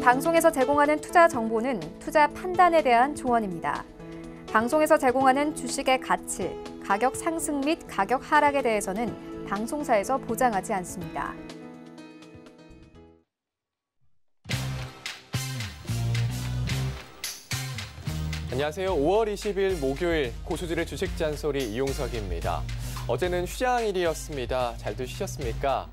방송에서 제공하는 투자 정보는 투자 판단에 대한 조언입니다. 방송에서 제공하는 주식의 가치, 가격 상승 및 가격 하락에 대해서는 방송사에서 보장하지 않습니다. 안녕하세요. 5월 20일 목요일 고수들의 주식 잔소리 이용석입니다. 어제는 휴장일이었습니다. 잘들 쉬셨습니까?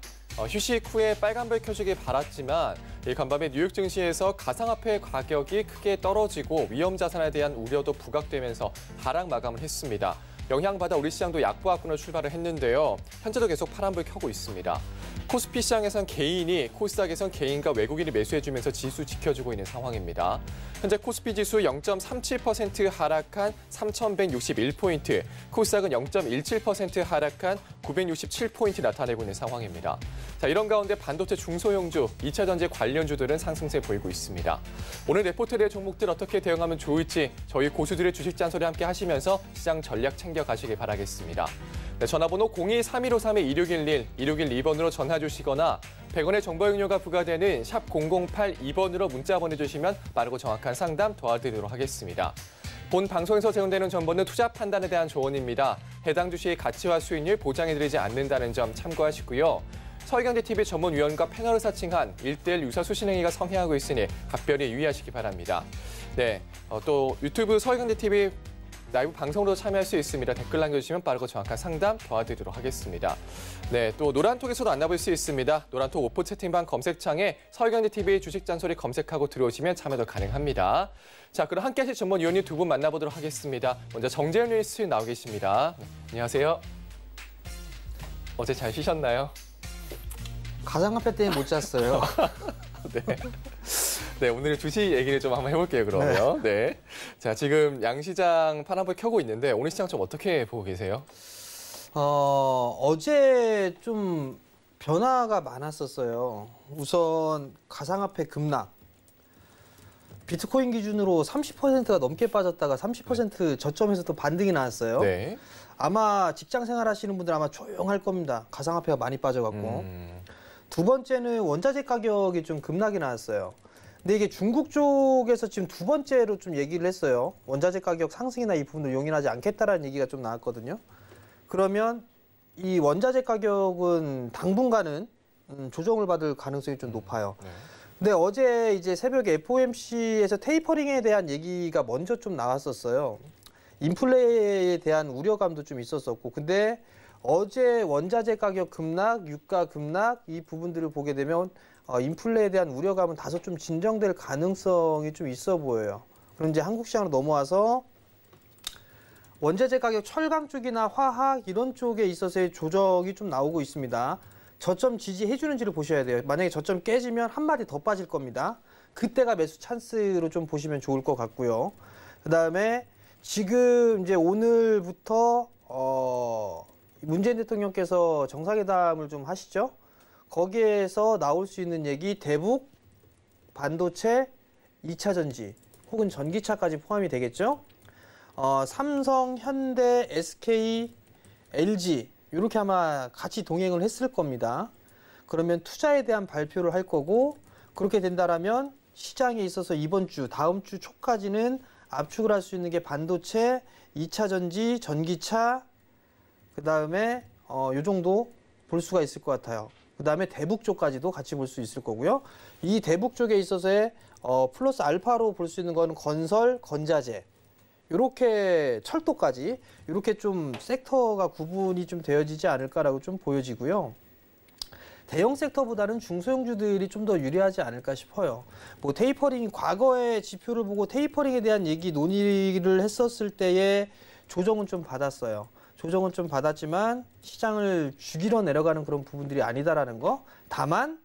휴식 후에 빨간불 켜주길 바랐지만 간밤에 뉴욕 증시에서 가상화폐 가격이 크게 떨어지고 위험 자산에 대한 우려도 부각되면서 하락 마감을 했습니다. 영향받아 우리 시장도 약보합권으로 출발을 했는데요. 현재도 계속 파란불 켜고 있습니다. 코스피 시장에선 개인이, 코스닥에선 개인과 외국인이 매수해주면서 지수 지켜주고 있는 상황입니다. 현재 코스피 지수 0.37% 하락한 3,161포인트, 코스닥은 0.17% 하락한 967포인트 나타내고 있는 상황입니다. 자, 이런 가운데 반도체 중소형주, 2차 전지 관련주들은 상승세 보이고 있습니다. 오늘 레포트의 종목들 어떻게 대응하면 좋을지 저희 고수들의 주식 잔소리 함께 하시면서 시장 전략 챙겨가시길 바라겠습니다. 네, 전화번호 02-3153-2611, 2612번으로 전화 주시거나 100원의 정보 이용료가 부과되는 샵 0082번으로 문자 보내주시면 빠르고 정확한 상담 도와드리도록 하겠습니다. 본 방송에서 제공되는 정보는 투자 판단에 대한 조언입니다. 해당 주식의 가치와 수익률 보장해드리지 않는다는 점 참고하시고요. 서희경제TV 전문위원과 패널을 사칭한 1:1 유사 수신행위가 성행하고 있으니 각별히 유의하시기 바랍니다. 네, 또 유튜브 서희경제TV 라이브 방송으로 참여할 수 있습니다. 댓글 남겨주시면 빠르고 정확한 상담 도와드리도록 하겠습니다. 네, 또 노란톡에서도 만나볼 수 있습니다. 노란톡 오프 채팅방 검색창에 서희경제TV 주식 잔소리 검색하고 들어오시면 참여도 가능합니다. 자, 그럼 함께 하실 전문위원님 두 분 만나보도록 하겠습니다. 먼저 정재현 뉴스 나오 계십니다. 네, 안녕하세요. 어제 잘 쉬셨나요? 가상화폐 때문에 못 잤어요. 네. 네, 오늘 주식 얘기를 좀 한번 해볼게요, 그러면. 네. 자, 지금 양시장 파란불 켜고 있는데 오늘 시장 좀 어떻게 보고 계세요? 어제 좀 변화가 많았었어요. 우선 가상화폐 급락. 비트코인 기준으로 30%가 넘게 빠졌다가 30% 저점에서 또 반등이 나왔어요. 네. 아마 직장 생활 하시는 분들 아마 조용할 겁니다. 가상화폐가 많이 빠져갖고. 두 번째는 원자재 가격이 좀 급락이 나왔어요. 근데 이게 중국 쪽에서 지금 두 번째로 좀 얘기를 했어요. 원자재 가격 상승이나 이 부분을 용인하지 않겠다라는 얘기가 좀 나왔거든요. 그러면 이 원자재 가격은 당분간은 조정을 받을 가능성이 좀 높아요. 네. 근데 어제 이제 새벽에 FOMC에서 테이퍼링에 대한 얘기가 먼저 좀 나왔었어요. 인플레에 대한 우려감도 좀 있었었고, 근데 어제 원자재 가격 급락, 유가 급락 이 부분들을 보게 되면 인플레에 대한 우려감은 다소 좀 진정될 가능성이 좀 있어 보여요. 그럼 이제 한국 시장으로 넘어와서 원자재 가격 철강 쪽이나 화학 이런 쪽에 있어서의 조정이 좀 나오고 있습니다. 저점 지지해 주는지를 보셔야 돼요. 만약에 저점 깨지면 한 마디 더 빠질 겁니다. 그때가 매수 찬스로 좀 보시면 좋을 것 같고요. 그다음에 지금 이제 오늘부터 문재인 대통령께서 정상회담을 좀 하시죠. 거기에서 나올 수 있는 얘기 대북, 반도체, 2차 전지 혹은 전기차까지 포함이 되겠죠. 삼성, 현대, SK, LG 이렇게 아마 같이 동행을 했을 겁니다. 그러면 투자에 대한 발표를 할 거고, 그렇게 된다라면 시장에 있어서 이번 주, 다음 주 초까지는 압축을 할 수 있는 게 반도체, 2차 전지, 전기차, 그 다음에 요 정도 볼 수가 있을 것 같아요. 그 다음에 대북 쪽까지도 같이 볼 수 있을 거고요. 이 대북 쪽에 있어서의 플러스 알파로 볼 수 있는 거는 건설, 건자재, 이렇게 철도까지 이렇게 좀 섹터가 구분이 좀 되어지지 않을까라고 좀 보여지고요. 대형 섹터보다는 중소형주들이 좀 더 유리하지 않을까 싶어요. 뭐 테이퍼링, 과거의 지표를 보고 테이퍼링에 대한 얘기 논의를 했었을 때에 조정은 좀 받았어요. 조정은 좀 받았지만 시장을 죽이러 내려가는 그런 부분들이 아니다라는 거. 다만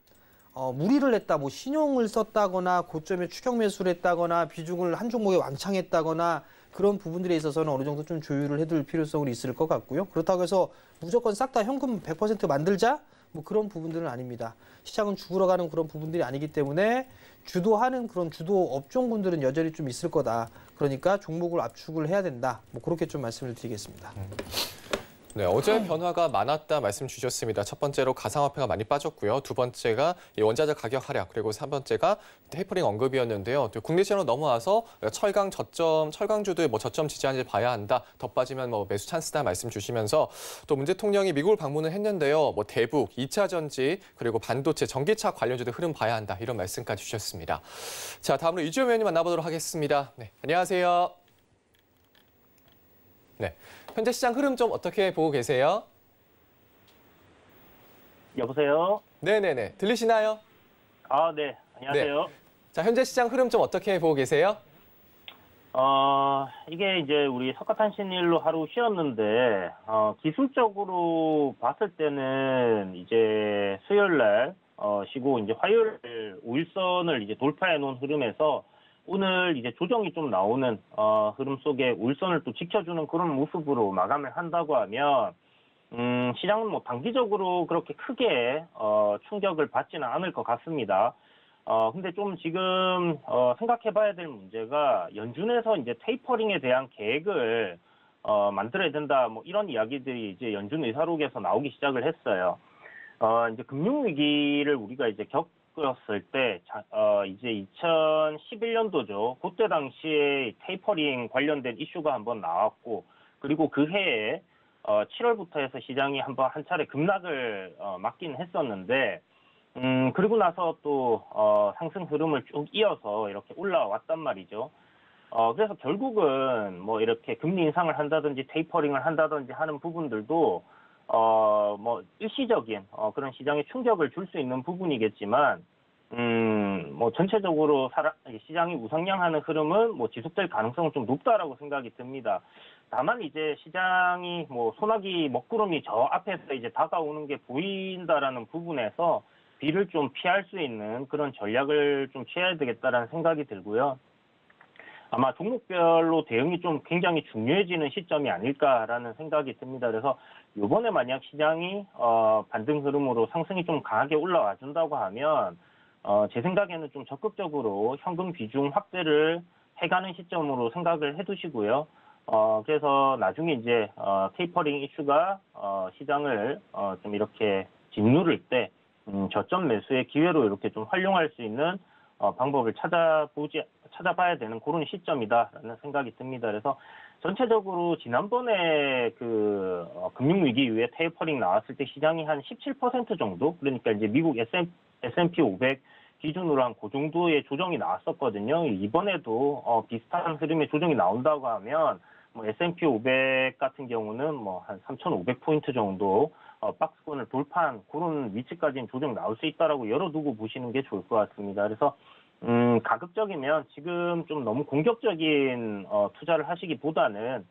무리를 했다, 뭐 신용을 썼다거나 고점에 추격 매수를 했다거나 비중을 한 종목에 왕창했다거나 그런 부분들에 있어서는 어느 정도 좀 조율을 해둘 필요성이 있을 것 같고요. 그렇다고 해서 무조건 싹 다 현금 100% 만들자? 뭐 그런 부분들은 아닙니다. 시장은 죽으러 가는 그런 부분들이 아니기 때문에 주도하는 그런 주도 업종군들은 여전히 좀 있을 거다. 그러니까 종목을 압축을 해야 된다. 뭐 그렇게 좀 말씀을 드리겠습니다. 네, 어제 변화가 많았다 말씀 주셨습니다. 첫 번째로 가상화폐가 많이 빠졌고요. 두 번째가 이 원자재 가격 하락, 그리고 세 번째가 테이퍼링 언급이었는데요. 또 국내 시장으로 넘어와서 철강주들 뭐 저점 지지하는지 봐야 한다. 더 빠지면 뭐 매수 찬스다 말씀 주시면서 또 문 대통령이 미국을 방문을 했는데요. 뭐 대북, 2차 전지, 그리고 반도체, 전기차 관련주들 흐름 봐야 한다. 이런 말씀까지 주셨습니다. 자, 다음으로 이주영 의원님 만나보도록 하겠습니다. 네, 안녕하세요. 네, 현재 시장 흐름 좀 어떻게 보고 계세요? 여보세요? 네네네, 들리시나요? 아, 네. 안녕하세요. 자, 현재 시장 흐름 좀 어떻게 보고 계세요? 이게 이제 우리 석가탄신일로 하루 쉬었는데, 기술적으로 봤을 때는 이제 수요일 날, 쉬고 이제 화요일 5일선을 이제 돌파해 놓은 흐름에서 오늘 이제 조정이 좀 나오는 흐름 속에 울선을 또 지켜주는 그런 모습으로 마감을 한다고 하면 시장은 뭐 단기적으로 그렇게 크게 충격을 받지는 않을 것 같습니다. 근데 좀 지금 생각해봐야 될 문제가 연준에서 이제 테이퍼링에 대한 계획을 만들어야 된다, 뭐 이런 이야기들이 이제 연준 의사록에서 나오기 시작을 했어요. 이제 금융위기를 우리가 이제 겪었을 때, 이제 2011년도죠. 그때 당시에 테이퍼링 관련된 이슈가 한번 나왔고, 그리고 그 해에 7월부터 해서 시장이 한 차례 급락을 맞긴 했었는데, 그리고 나서 또 상승 흐름을 쭉 이어서 이렇게 올라왔단 말이죠. 그래서 결국은 뭐 이렇게 금리 인상을 한다든지 테이퍼링을 한다든지 하는 부분들도 뭐 일시적인 그런 시장에 충격을 줄 수 있는 부분이겠지만 뭐 전체적으로 시장이 우상향하는 흐름은 뭐 지속될 가능성은 좀 높다라고 생각이 듭니다. 다만 이제 시장이 뭐 소나기 먹구름이 저 앞에서 이제 다가오는 게 보인다라는 부분에서 비를 좀 피할 수 있는 그런 전략을 좀 취해야 되겠다라는 생각이 들고요. 아마 종목별로 대응이 좀 굉장히 중요해지는 시점이 아닐까라는 생각이 듭니다. 그래서 이번에 만약 시장이 반등 흐름으로 상승이 좀 강하게 올라와 준다고 하면 제 생각에는 좀 적극적으로 현금 비중 확대를 해가는 시점으로 생각을 해두시고요. 그래서 나중에 이제 테이퍼링 이슈가 시장을 좀 이렇게 짓누를 때 저점 매수의 기회로 이렇게 좀 활용할 수 있는 방법을 찾아봐야 되는 그런 시점이다라는 생각이 듭니다. 그래서 전체적으로 지난번에 그 금융위기 이후에 테이퍼링 나왔을 때 시장이 한 17% 정도, 그러니까 이제 미국 S&P 500 기준으로 한 그 정도의 조정이 나왔었거든요. 이번에도 비슷한 흐름의 조정이 나온다고 하면 뭐 S&P 500 같은 경우는 뭐 한 3,500포인트 정도 박스권을 돌파한 그런 위치까지는 조정이 나올 수 있다라고 열어두고 보시는 게 좋을 것 같습니다. 그래서 가급적이면 지금 좀 너무 공격적인 투자를 하시기보다는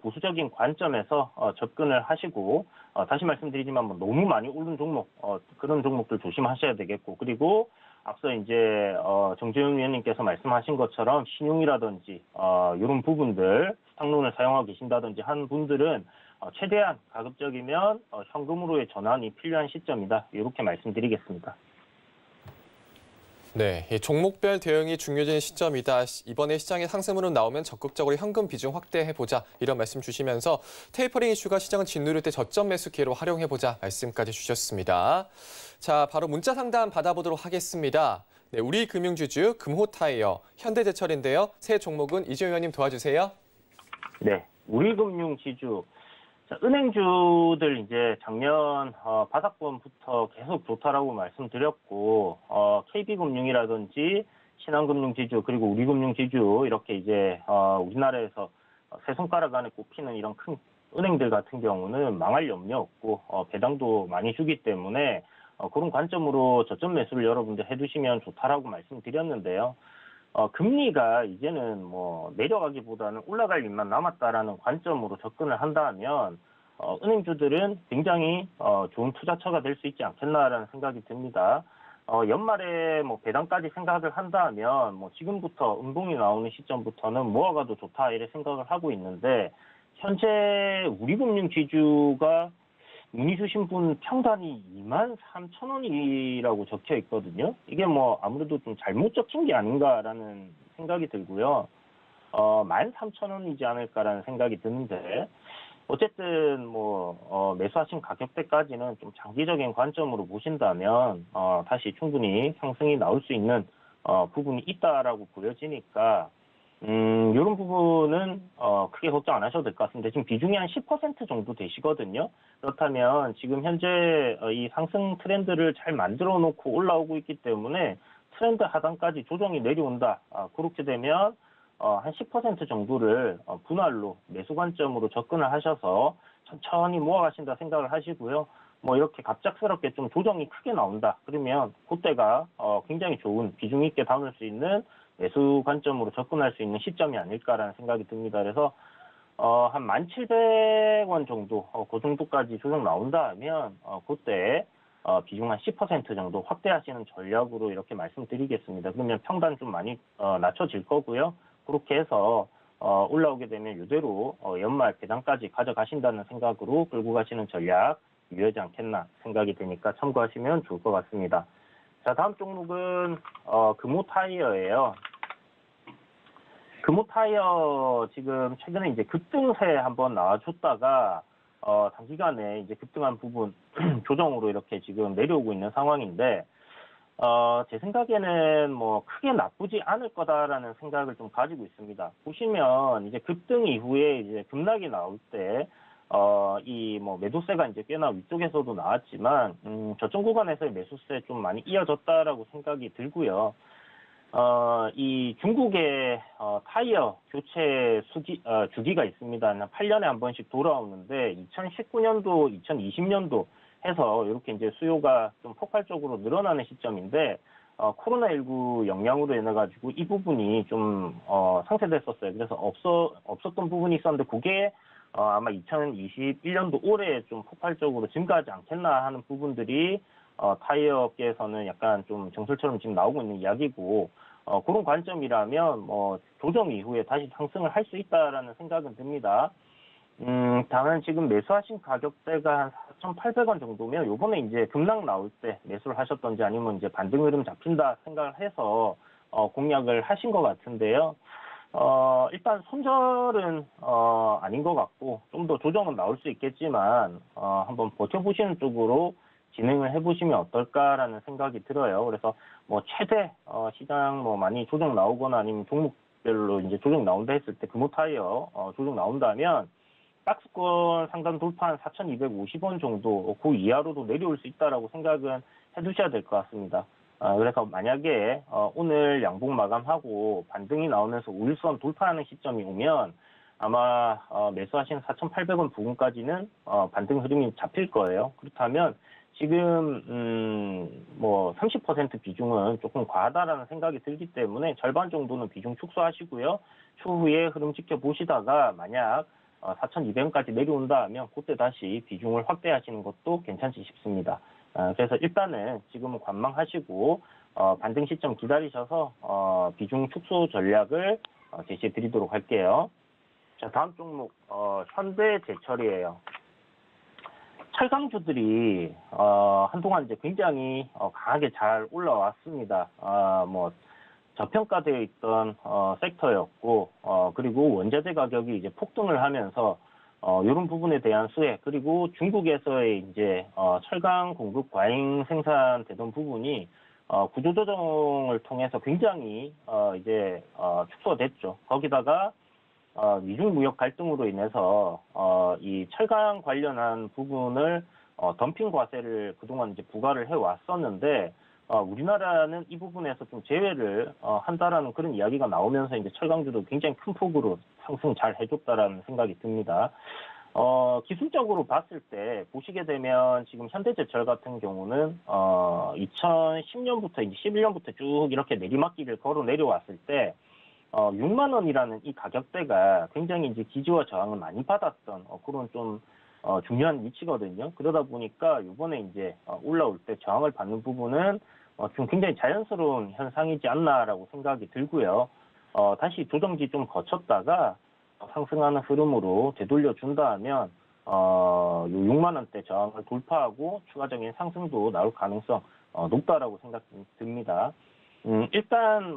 보수적인 관점에서 접근을 하시고, 다시 말씀드리지만 뭐 너무 많이 오른 종목, 그런 종목들 조심하셔야 되겠고, 그리고 앞서 이제 정재훈 위원님께서 말씀하신 것처럼 신용이라든지 이런 부분들 스탁론을 사용하고 계신다든지 한 분들은 최대한 가급적이면 현금으로의 전환이 필요한 시점이다, 이렇게 말씀드리겠습니다. 네, 이 종목별 대응이 중요해지는 시점이다. 이번에 시장에 상승으로 나오면 적극적으로 현금 비중 확대해보자. 이런 말씀 주시면서 테이퍼링 이슈가 시장을 짓누를 때 저점 매수 기회로 활용해보자 말씀까지 주셨습니다. 자, 바로 문자 상담 받아보도록 하겠습니다. 네, 우리 금융주주 금호타이어 현대제철인데요. 새 종목은 이주영 의원님 도와주세요. 네, 우리금융지주. 자, 은행주들 이제 작년 바닥권부터 계속 좋다라고 말씀드렸고, KB금융이라든지 신한금융지주 그리고 우리금융지주 이렇게 이제 우리나라에서 세 손가락 안에 꼽히는 이런 큰 은행들 같은 경우는 망할 염려 없고 배당도 많이 주기 때문에 그런 관점으로 저점 매수를 여러분들 해두시면 좋다라고 말씀드렸는데요. 금리가 이제는 뭐 내려가기보다는 올라갈 일만 남았다라는 관점으로 접근을 한다면 은행주들은 굉장히 좋은 투자처가 될 수 있지 않겠나라는 생각이 듭니다. 연말에 뭐 배당까지 생각을 한다면 뭐 지금부터 음봉이 나오는 시점부터는 모아가도 좋다 이렇게 생각을 하고 있는데, 현재 우리금융지주가 문의 주신 분 평단이 23,000원이라고 적혀 있거든요. 이게 뭐 아무래도 좀 잘못 적힌 게 아닌가라는 생각이 들고요. 13,000원이지 않을까라는 생각이 드는데, 어쨌든 매수하신 가격대까지는 좀 장기적인 관점으로 보신다면 다시 충분히 상승이 나올 수 있는 부분이 있다라고 보여지니까 이런 부분은 크게 걱정 안 하셔도 될 것 같습니다. 지금 비중이 한 10% 정도 되시거든요. 그렇다면 지금 현재 이 상승 트렌드를 잘 만들어 놓고 올라오고 있기 때문에 트렌드 하단까지 조정이 내려온다. 그렇게 되면 한 10% 정도를 분할로 매수 관점으로 접근을 하셔서 천천히 모아가신다 생각을 하시고요. 이렇게 갑작스럽게 좀 조정이 크게 나온다. 그러면 그때가 굉장히 좋은 비중 있게 담을 수 있는 매수 관점으로 접근할 수 있는 시점이 아닐까라는 생각이 듭니다. 그래서 한 1,700원 정도, 그 정도까지 조정 나온다 하면 그때 비중 한 10% 정도 확대하시는 전략으로 이렇게 말씀드리겠습니다. 그러면 평단 좀 많이 낮춰질 거고요. 그렇게 해서 올라오게 되면 이대로 연말 배당까지 가져가신다는 생각으로 끌고 가시는 전략 유효하지 않겠나 생각이 되니까 참고하시면 좋을 것 같습니다. 자, 다음 종목은 금호타이어예요. 금호타이어 지금 최근에 이제 급등세 한번 나와줬다가 단기간에 이제 급등한 부분 조정으로 이렇게 지금 내려오고 있는 상황인데 제 생각에는 크게 나쁘지 않을 거다라는 생각을 좀 가지고 있습니다. 보시면 이제 급등 이후에 이제 급락이 나올 때 매도세가 이제 꽤나 위쪽에서도 나왔지만 저점 구간에서의 매수세 좀 많이 이어졌다라고 생각이 들고요. 이 중국의 타이어 교체 주기가 있습니다. 8년에 한 번씩 돌아오는데 2019년도, 2020년도 해서 이렇게 이제 수요가 좀 폭발적으로 늘어나는 시점인데 코로나19 영향으로 인해 가지고 이 부분이 좀 상쇄됐었어요. 그래서 없었던 부분이 있었는데 그게 아마 2021년도 올해 좀 폭발적으로 증가하지 않겠나 하는 부분들이 타이어 업계에서는 약간 좀 정설처럼 지금 나오고 있는 이야기고 그런 관점이라면 조정 이후에 다시 상승을 할 수 있다라는 생각은 듭니다. 다만 지금 매수하신 가격대가 한 4,800원 정도면 요번에 이제 급락 나올 때 매수를 하셨던지 아니면 이제 반등 흐름 잡힌다 생각을 해서 공략을 하신 것 같은데요. 일단 손절은 아닌 것 같고 좀 더 조정은 나올 수 있겠지만 한번 버텨보시는 쪽으로 진행을 해보시면 어떨까라는 생각이 들어요. 그래서 최대 시장 많이 조정 나오거나 아니면 종목별로 이제 조정 나온다 했을 때 금호타이어 조정 나온다면 박스권 상단 돌파한 4,250원 정도 그 이하로도 내려올 수 있다라고 생각은 해두셔야 될 것 같습니다. 그래서 만약에 오늘 양봉 마감하고 반등이 나오면서 우일선 돌파하는 시점이 오면 아마 매수하신 4,800원 부근까지는 반등 흐름이 잡힐 거예요. 그렇다면 지금 30% 비중은 조금 과하다라는 생각이 들기 때문에 절반 정도는 비중 축소하시고요. 추후에 흐름 지켜보시다가 만약 4,200원까지 내려온다 하면 그때 다시 비중을 확대하시는 것도 괜찮지 싶습니다. 그래서 일단은 지금은 관망하시고 반등 시점 기다리셔서 비중 축소 전략을 제시해 드리도록 할게요. 자, 다음 종목 현대제철이에요. 철강주들이 한동안 이제 굉장히 강하게 잘 올라왔습니다. 저평가되어 있던 섹터였고 그리고 원자재 가격이 이제 폭등을 하면서 이런 부분에 대한 수혜 그리고 중국에서의 이제 철강 공급 과잉 생산되던 부분이 구조조정을 통해서 굉장히 이제 축소가 됐죠. 거기다가 미중 무역 갈등으로 인해서 이 철강 관련한 부분을 덤핑 과세를 그동안 이제 부과를 해 왔었는데 우리나라는 이 부분에서 좀 제외를 한다라는 그런 이야기가 나오면서 이제 철강주도 굉장히 큰 폭으로 상승 잘 해줬다라는 생각이 듭니다. 기술적으로 봤을 때 보시게 되면 지금 현대제철 같은 경우는 2010년부터 이제 11년부터 쭉 이렇게 내리막길을 걸어 내려왔을 때 6만 원이라는 이 가격대가 굉장히 이제 지지와 저항을 많이 받았던 그런 좀 중요한 위치거든요. 그러다 보니까 이번에 이제 올라올 때 저항을 받는 부분은 좀 굉장히 자연스러운 현상이지 않나라고 생각이 들고요. 다시 조정기 좀 거쳤다가 상승하는 흐름으로 되돌려 준다 하면 6만 원대 저항을 돌파하고 추가적인 상승도 나올 가능성 높다라고 생각됩니다. 일단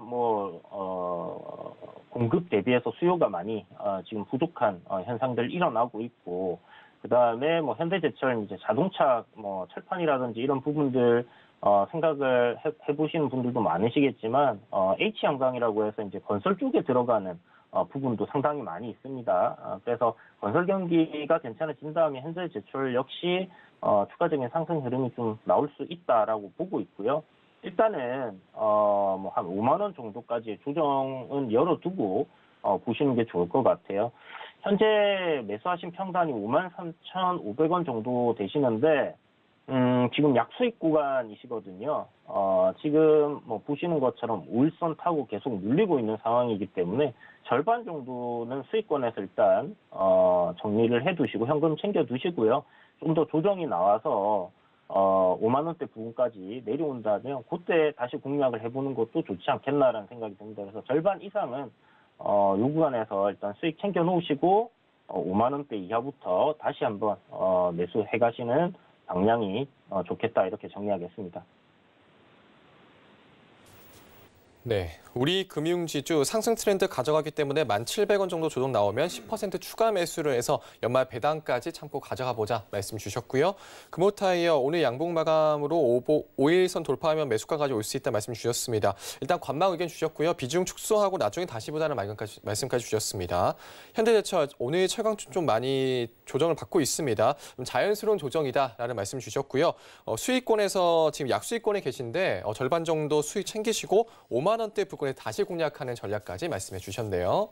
공급 대비해서 수요가 많이 지금 부족한 현상들 일어나고 있고, 그 다음에 현대제철 이제 자동차 철판이라든지 이런 부분들 생각을 해보시는 분들도 많으시겠지만 H양강이라고 해서 이제 건설 쪽에 들어가는 부분도 상당히 많이 있습니다. 그래서 건설 경기가 괜찮아진 다음에 현대제철 역시 추가적인 상승 흐름이 좀 나올 수 있다라고 보고 있고요. 일단은 한 5만 원 정도까지의 조정은 열어두고 보시는 게 좋을 것 같아요. 현재 매수하신 평단이 53,500원 정도 되시는데 지금 약수익 구간이시거든요. 지금 보시는 것처럼 우일선 타고 계속 눌리고 있는 상황이기 때문에 절반 정도는 수익권에서 일단 정리를 해두시고 현금 챙겨두시고요. 좀 더 조정이 나와서 5만 원대 부분까지 내려온다면 그때 다시 공략을 해보는 것도 좋지 않겠나라는 생각이 듭니다. 그래서 절반 이상은 요 구간에서 일단 수익 챙겨 놓으시고 5만 원대 이하부터 다시 한번 매수해 가시는 방향이 좋겠다, 이렇게 정리하겠습니다. 네, 우리 금융지주 상승 트렌드 가져가기 때문에 1,700원 정도 조정 나오면 10% 추가 매수를 해서 연말 배당까지 참고 가져가 보자 말씀 주셨고요. 금호타이어 오늘 양봉 마감으로 5일선 돌파하면 매수가까지 올 수 있다 말씀 주셨습니다. 일단 관망 의견 주셨고요. 비중 축소하고 나중에 다시 보자는 말씀까지 주셨습니다. 현대제철 오늘 철강주 좀 많이 조정을 받고 있습니다. 좀 자연스러운 조정이다라는 말씀 주셨고요. 수익권에서 지금 약수익권에 계신데 절반 정도 수익 챙기시고 5만 원대 부근에 다시 공략하는 전략까지 말씀해 주셨네요.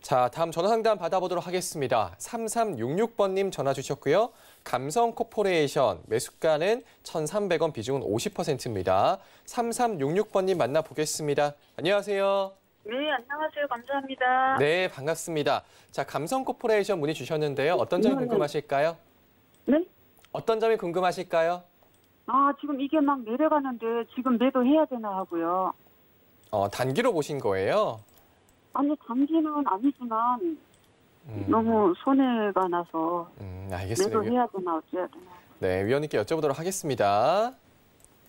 자, 다음 전화 상담 받아보도록 하겠습니다. 3366번님 전화 주셨고요. 감성코퍼레이션 매수가는 1,300원, 비중은 50%입니다. 3366번님 만나보겠습니다. 안녕하세요. 네, 안녕하세요. 감사합니다. 네, 반갑습니다. 자, 감성코퍼레이션 문의 주셨는데요. 어떤 점이 궁금하실까요? 네? 어떤 점이 궁금하실까요? 지금 이게 막 내려가는데 지금 매도해야 되나 하고요. 단기로 보신 거예요? 아니, 단기는 아니지만 너무 손해가 나서 알겠습니다. 매도해야 되나 어찌해야 되나. 네, 위원님께 여쭤보도록 하겠습니다.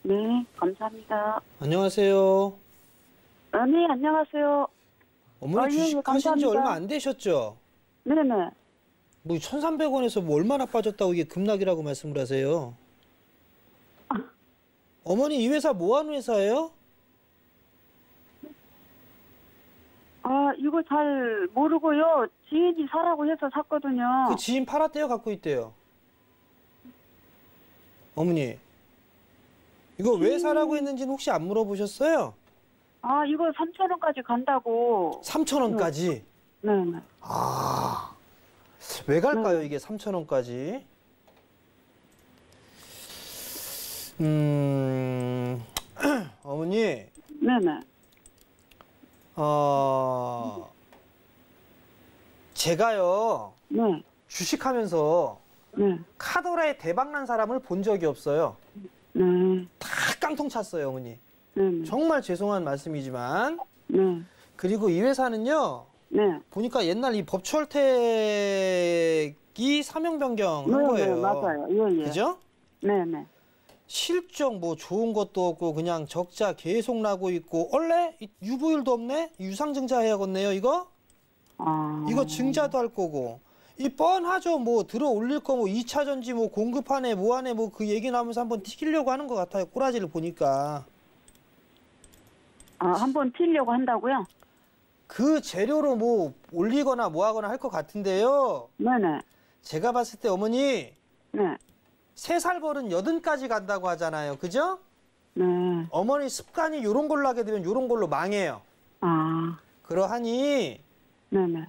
네, 감사합니다. 안녕하세요. 네, 안녕하세요. 어머니 예, 주식하신 지 감사합니다. 얼마 안 되셨죠? 네네. 1,300원에서 얼마나 빠졌다고 이게 급락이라고 말씀을 하세요? 어머니 이 회사 뭐 하는 회사예요? 이거 잘 모르고요. 지인이 사라고 해서 샀거든요. 그 지인 팔았대요, 갖고 있대요. 어머니, 이거 왜 사라고 했는지는 혹시 안 물어보셨어요? 이거 3,000원까지 간다고. 3,000원까지? 네네. 왜 갈까요, 이게 3,000원까지? 어머니, 네네. 제가요, 네. 주식하면서 네. 카더라에 대박난 사람을 본 적이 없어요. 네. 다 깡통 찼어요, 어머니. 네네. 정말 죄송한 말씀이지만. 네. 그리고 이 회사는요, 네. 보니까 옛날 이 법철택이 사명 변경한 거예요. 네, 맞아요. 예, 예. 그죠? 네네. 실적 뭐 좋은 것도 없고 그냥 적자 계속 나고 있고 원래 유보율도 없네? 유상증자 해야겠네요, 이거? 이거 증자도 할 거고. 이 뻔하죠. 뭐 들어 올릴 거 뭐 2차 전지 뭐 공급하네 뭐하네 뭐 그 얘기 나오면서 한번 튀기려고 하는 것 같아요. 꼬라지를 보니까. 한번 튀려고 한다고요? 그 재료로 뭐 올리거나 뭐 하거나 할 것 같은데요. 네네. 제가 봤을 때 어머니 네. 3살 버른 80까지 간다고 하잖아요. 그죠? 네. 어머니 습관이 요런 걸로 하게 되면 요런 걸로 망해요. 그러하니 네네.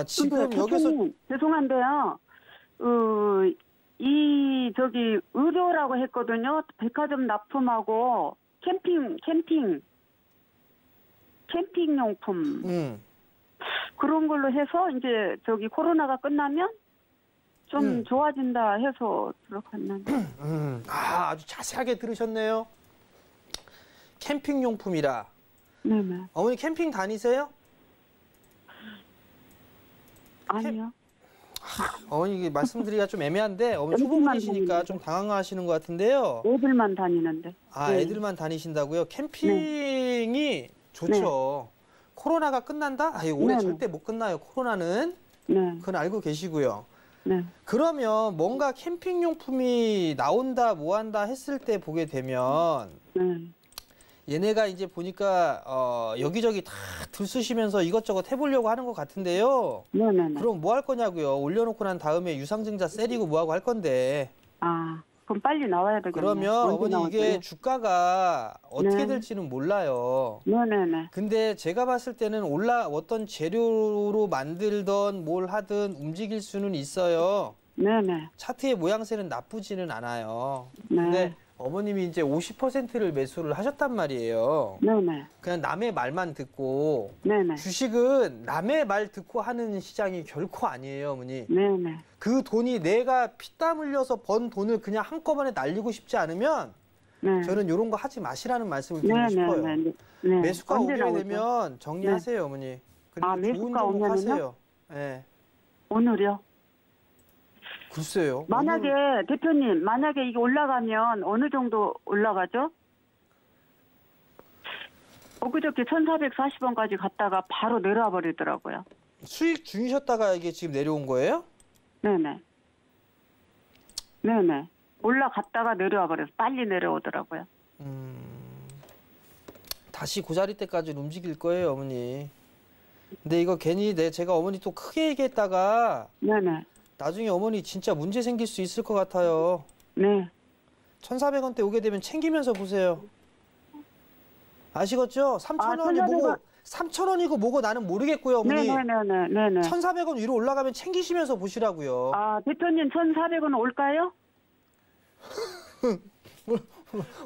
지금 근데 여기서 대표님, 죄송한데요. 의료라고 했거든요. 백화점 납품하고 캠핑용품 그런 걸로 해서 이제 코로나가 끝나면 좀 좋아진다 해서 들어갔는데. 아주 자세하게 들으셨네요. 캠핑용품이라. 네네. 어머니 캠핑 다니세요? 아니요. 어머니 이게 말씀드리기가 좀 애매한데 어머니 초보분이시니까 좀 당황하시는 것 같은데요. 애들만 다니는데. 애들만 다니신다고요? 캠핑 여행이 좋죠. 코로나가 끝난다? 아니, 올해 네. 절대 못 끝나요. 코로나는. 네. 그건 알고 계시고요. 네. 그러면 뭔가 캠핑용품이 나온다, 뭐 한다 했을 때 보게 되면 네. 얘네가 이제 보니까 여기저기 다 들쑤시면서 이것저것 해보려고 하는 것 같은데요. 네네네. 그럼 뭐 할 거냐고요. 올려놓고 난 다음에 유상증자 세리고 뭐 하고 할 건데. 아, 그럼 빨리 나와야 되겠네. 그러면 언제 어머니 이게 나올까요? 주가가 어떻게 네. 될지는 몰라요. 네네네. 근데 제가 봤을 때는 어떤 재료로 만들던 뭘 하든 움직일 수는 있어요. 네네. 차트의 모양새는 나쁘지는 않아요. 네. 근데 어머님이 이제 50%를 매수를 하셨단 말이에요. 네네. 그냥 남의 말만 듣고 네네. 주식은 남의 말 듣고 하는 시장이 결코 아니에요, 어머니. 네네. 그 돈이 내가 피땀 흘려서 번 돈을 그냥 한꺼번에 날리고 싶지 않으면 네. 저는 이런 거 하지 마시라는 말씀을 드리고 싶어요. 네네네. 네. 매수가 언제 오게 나오죠? 되면 정리하세요, 어머니. 그리고 아, 좋은 매수가 종목 오면은요? 하세요. 예. 오늘요? 글쎄요. 만약에 오늘 대표님, 만약에 이게 올라가면 어느 정도 올라가죠? 엊그저께 1,440원까지 갔다가 바로 내려와 버리더라고요. 수익 중이셨다가 이게 지금 내려온 거예요? 네네. 네네. 올라갔다가 내려와 버려서 빨리 내려오더라고요. 다시 그 자리 때까지 움직일 거예요, 어머니. 근데 이거 괜히 제가 어머니 또 크게 얘기했다가 네네. 나중에 어머니 진짜 문제 생길 수 있을 것 같아요. 네. 1,400원대 오게 되면 챙기면서 보세요. 아시겠죠? 3,000원이 뭐고 3,000원이고 뭐고 나는 모르겠고요, 어머니. 네네네네. 1,400원 위로 올라가면 챙기시면서 보시라고요. 아, 대표님 1,400원 올까요?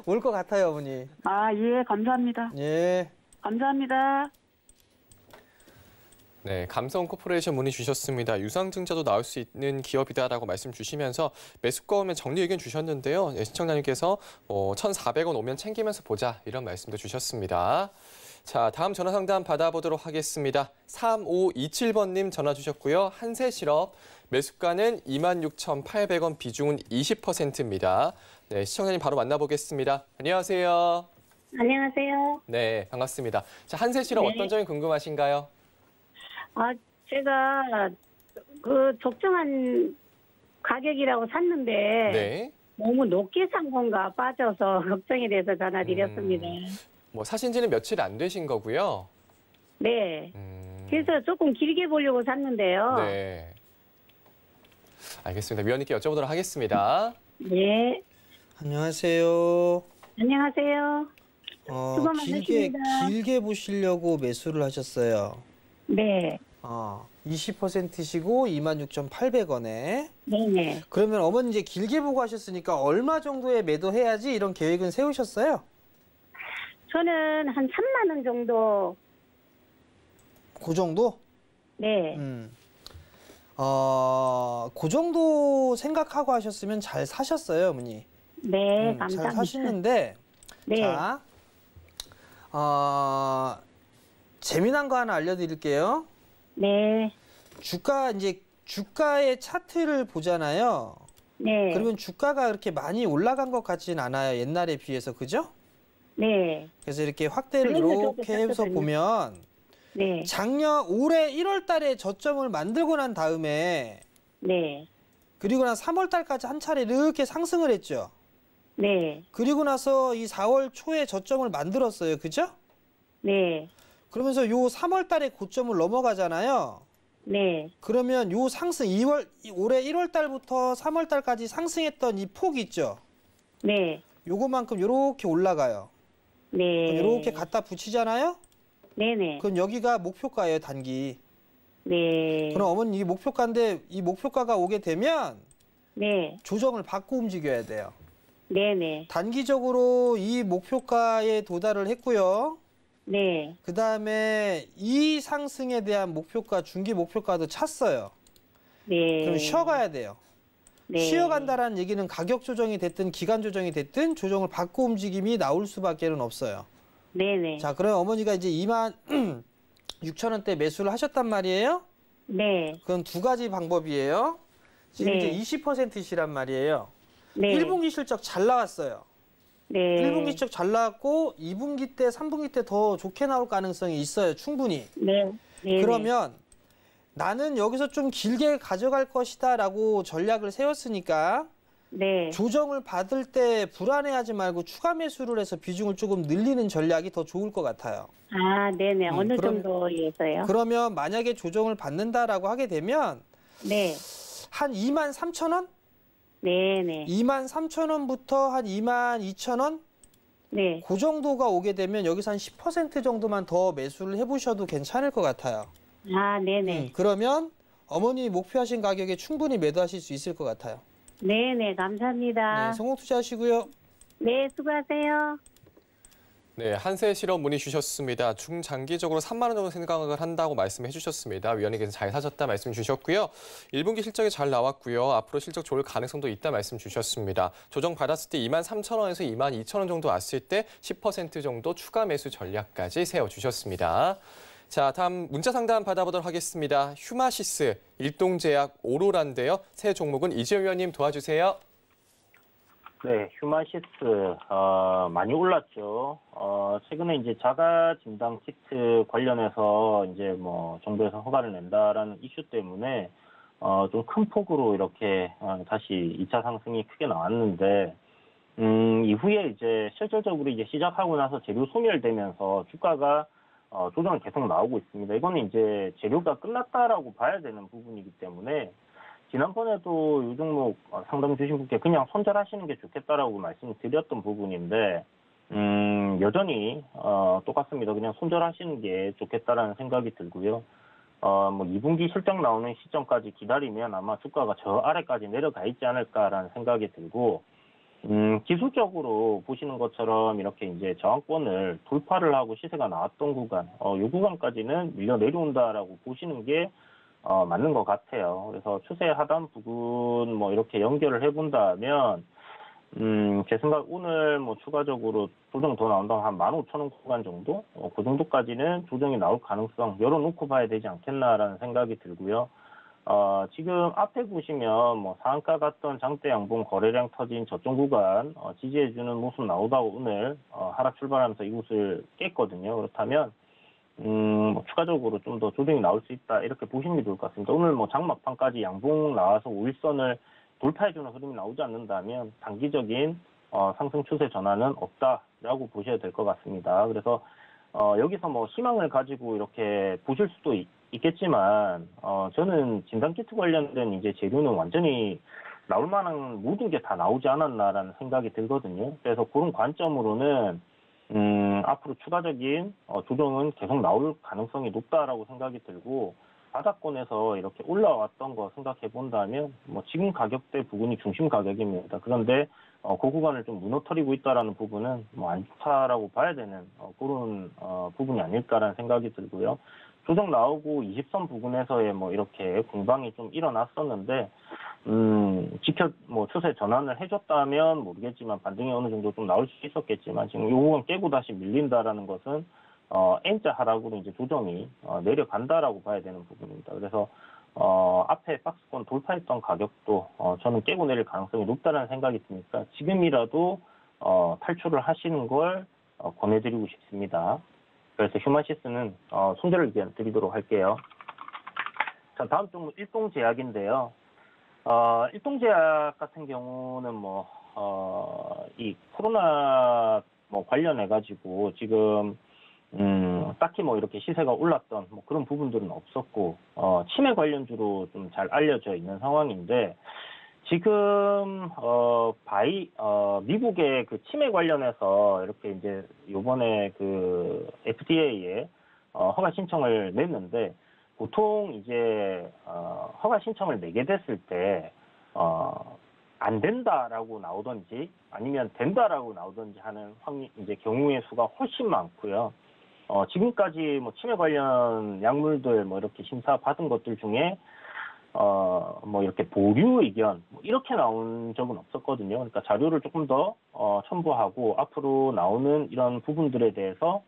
올 것 같아요, 어머니. 아, 예, 감사합니다. 예. 감사합니다. 네, 감성 코퍼레이션 문의 주셨습니다. 유상증자도 나올 수 있는 기업이다라고 말씀 주시면서 매수가 오면 정리 의견 주셨는데요. 네, 시청자님께서 1,400원 오면 챙기면서 보자 이런 말씀도 주셨습니다. 자, 다음 전화 상담 받아보도록 하겠습니다. 3527번님 전화 주셨고요. 한세실업 매수가는 26,800원, 비중은 20%입니다. 네, 시청자님 바로 만나보겠습니다. 안녕하세요. 안녕하세요. 네, 반갑습니다. 자, 한세실업 네. 어떤 점이 궁금하신가요? 아, 제가 그 적정한 가격이라고 샀는데 네. 너무 높게 산 건가 빠져서 걱정이 돼서 전화드렸습니다. 뭐 사신 지는 며칠 안 되신 거고요. 네. 그래서 조금 길게 보려고 샀는데요. 네. 알겠습니다. 위원님께 여쭤보도록 하겠습니다. 네. 안녕하세요. 안녕하세요. 수고 많으십니다. 길게 보시려고 매수를 하셨어요. 네. 20%시고 26,800원에. 네네. 그러면 어머니 이제 길게 보고 하셨으니까 얼마 정도에 매도해야지 이런 계획은 세우셨어요? 저는 한 3만 원 정도. 그 정도? 네. 그 정도 생각하고 하셨으면 잘 사셨어요, 어머니. 네, 감사합니다. 잘 사시는데, 네. 자, 재미난 거 하나 알려드릴게요. 네. 주가의 차트를 보잖아요. 네. 그러면 주가가 그렇게 많이 올라간 것 같지는 않아요. 옛날에 비해서, 그죠? 네. 그래서 이렇게 확대를 그래서 이렇게 조금 해서 샀거든요. 보면 네. 올해 1월 달에 저점을 만들고 난 다음에 네. 그리고 난 3월 달까지 한 차례 이렇게 상승을 했죠. 네. 그리고 나서 이 4월 초에 저점을 만들었어요. 그죠? 네. 그러면서 요 3월 달에 고점을 넘어가잖아요. 네. 그러면 요 상승 올해 1월 달부터 3월 달까지 상승했던 이 폭 있죠. 네. 요거만큼 요렇게 올라가요. 네. 요렇게 갖다 붙이잖아요. 네네. 그럼 여기가 목표가예요, 단기. 네. 그럼 어머니 이 목표가인데 이 목표가가 오게 되면 네. 조정을 받고 움직여야 돼요. 네네. 단기적으로 이 목표가에 도달을 했고요. 네. 그 다음에 이 상승에 대한 목표가, 중기 목표가도 찼어요. 네. 그럼 쉬어가야 돼요. 네. 쉬어간다라는 얘기는 가격 조정이 됐든 기간 조정이 됐든 조정을 받고 움직임이 나올 수밖에는 없어요. 네네. 자, 그럼 어머니가 이제 26,000원대 매수를 하셨단 말이에요. 네. 그건 두 가지 방법이에요. 지금 네. 이제 20%시란 말이에요. 네. 1분기 실적 잘 나왔어요. 네. 1분기 쪽 잘 나왔고 2분기 때, 3분기 때 더 좋게 나올 가능성이 있어요. 충분히. 네. 네. 그러면 나는 여기서 좀 길게 가져갈 것이다라고 전략을 세웠으니까 네. 조정을 받을 때 불안해하지 말고 추가 매수를 해서 비중을 조금 늘리는 전략이 더 좋을 것 같아요. 아, 네네. 어느 그러면- 정도에서요? 그러면 만약에 조정을 받는다라고 하게 되면 네. 한 23,000원? 네네. 23,000원부터 한 22,000원? 네. 그 정도가 오게 되면 여기서 한 10% 정도만 더 매수를 해보셔도 괜찮을 것 같아요. 아, 네네. 그러면 어머니 목표하신 가격에 충분히 매도하실 수 있을 것 같아요. 네네. 감사합니다. 네, 성공 투자하시고요. 네, 수고하세요. 네, 한세 실업 문의 주셨습니다. 중장기적으로 3만 원 정도 생각을 한다고 말씀해 주셨습니다. 위원님께서 잘 사셨다 말씀 주셨고요. 1분기 실적이 잘 나왔고요. 앞으로 실적 좋을 가능성도 있다 말씀 주셨습니다. 조정 받았을 때 23,000원에서 22,000원 정도 왔을 때 10% 정도 추가 매수 전략까지 세워주셨습니다. 자, 다음 문자 상담 받아보도록 하겠습니다. 휴마시스, 일동제약, 오로라인데요. 새 종목은 이지영 위원님 도와주세요. 네, 휴마시스 많이 올랐죠. 최근에 이제 자가 진단 키트 관련해서 이제 뭐 정부에서 허가를 낸다라는 이슈 때문에 좀 큰 폭으로 이렇게 다시 2차 상승이 크게 나왔는데 이후에 이제 실질적으로 이제 시작하고 나서 재료 소멸되면서 주가가 조정이 계속 나오고 있습니다. 이거는 이제 재료가 끝났다라고 봐야 되는 부분이기 때문에 지난번에도 이 종목 상담 주신 분께 그냥 손절하시는 게 좋겠다라고 말씀드렸던 부분인데 여전히 똑같습니다. 그냥 손절하시는 게 좋겠다라는 생각이 들고요. 뭐 2분기 실적 나오는 시점까지 기다리면 아마 주가가 저 아래까지 내려가 있지 않을까라는 생각이 들고 기술적으로 보시는 것처럼 이렇게 이제 저항권을 돌파를 하고 시세가 나왔던 구간, 이 구간까지는 밀려 내려온다라고 보시는 게 맞는 것 같아요. 그래서 추세 하단 부근 뭐 이렇게 연결을 해본다면 제 생각 오늘 뭐 추가적으로 조정 더 나온다면 한 15,000원 구간 정도, 그 정도까지는 조정이 나올 가능성 열어놓고 봐야 되지 않겠나라는 생각이 들고요. 지금 앞에 보시면 뭐 상한가 갔던 장대 양봉 거래량 터진 저점 구간 지지해주는 모습 나오다가 오늘 하락 출발하면서 이곳을 깼거든요. 그렇다면 뭐 추가적으로 좀 더 조정이 나올 수 있다 이렇게 보시는 게 좋을 것 같습니다. 오늘 뭐 장막판까지 양봉 나와서 5일선을 돌파해주는 흐름이 나오지 않는다면 단기적인 상승 추세 전환은 없다라고 보셔야 될 것 같습니다. 그래서 여기서 뭐 희망을 가지고 이렇게 보실 수도 있겠지만 저는 진단키트 관련된 이제 재료는 완전히 나올 만한 모든 게 다 나오지 않았나라는 생각이 들거든요. 그래서 그런 관점으로는 앞으로 추가적인 조정은 계속 나올 가능성이 높다라고 생각이 들고 바닥권에서 이렇게 올라왔던 거 생각해 본다면 뭐 지금 가격대 부분이 중심 가격입니다. 그런데 그 구간을 좀 무너뜨리고 있다라는 부분은 뭐 안 좋다라고 봐야 되는 그런 부분이 아닐까라는 생각이 들고요. 조정 나오고 20선 부근에서의 뭐 이렇게 공방이 좀 일어났었는데 뭐 추세 전환을 해줬다면 모르겠지만 반등이 어느 정도 좀 나올 수 있었겠지만 지금 요건 깨고 다시 밀린다라는 것은 N자 하락으로 이제 조정이 내려간다라고 봐야 되는 부분입니다. 그래서 앞에 박스권 돌파했던 가격도 저는 깨고 내릴 가능성이 높다는 생각이 드니까 지금이라도 탈출을 하시는 걸 권해드리고 싶습니다. 그래서 휴마시스는 손절을 드리도록 할게요. 자, 다음 종목 일동제약인데요. 일동제약 같은 경우는 이 코로나 관련해가지고 지금 딱히 이렇게 시세가 올랐던 그런 부분들은 없었고 치매 관련주로 좀 잘 알려져 있는 상황인데 지금 미국의 그 치매 관련해서 이렇게 이제 요번에 그 FDA에 허가 신청을 냈는데 보통 이제 허가 신청을 내게 됐을 때 안 된다라고 나오든지 아니면 된다라고 나오든지 하는 이제 경우의 수가 훨씬 많고요. 지금까지 치매 관련 약물들 이렇게 심사 받은 것들 중에 이렇게 보류 의견 이렇게 나온 적은 없었거든요. 그러니까 자료를 조금 더 첨부하고 앞으로 나오는 이런 부분들에 대해서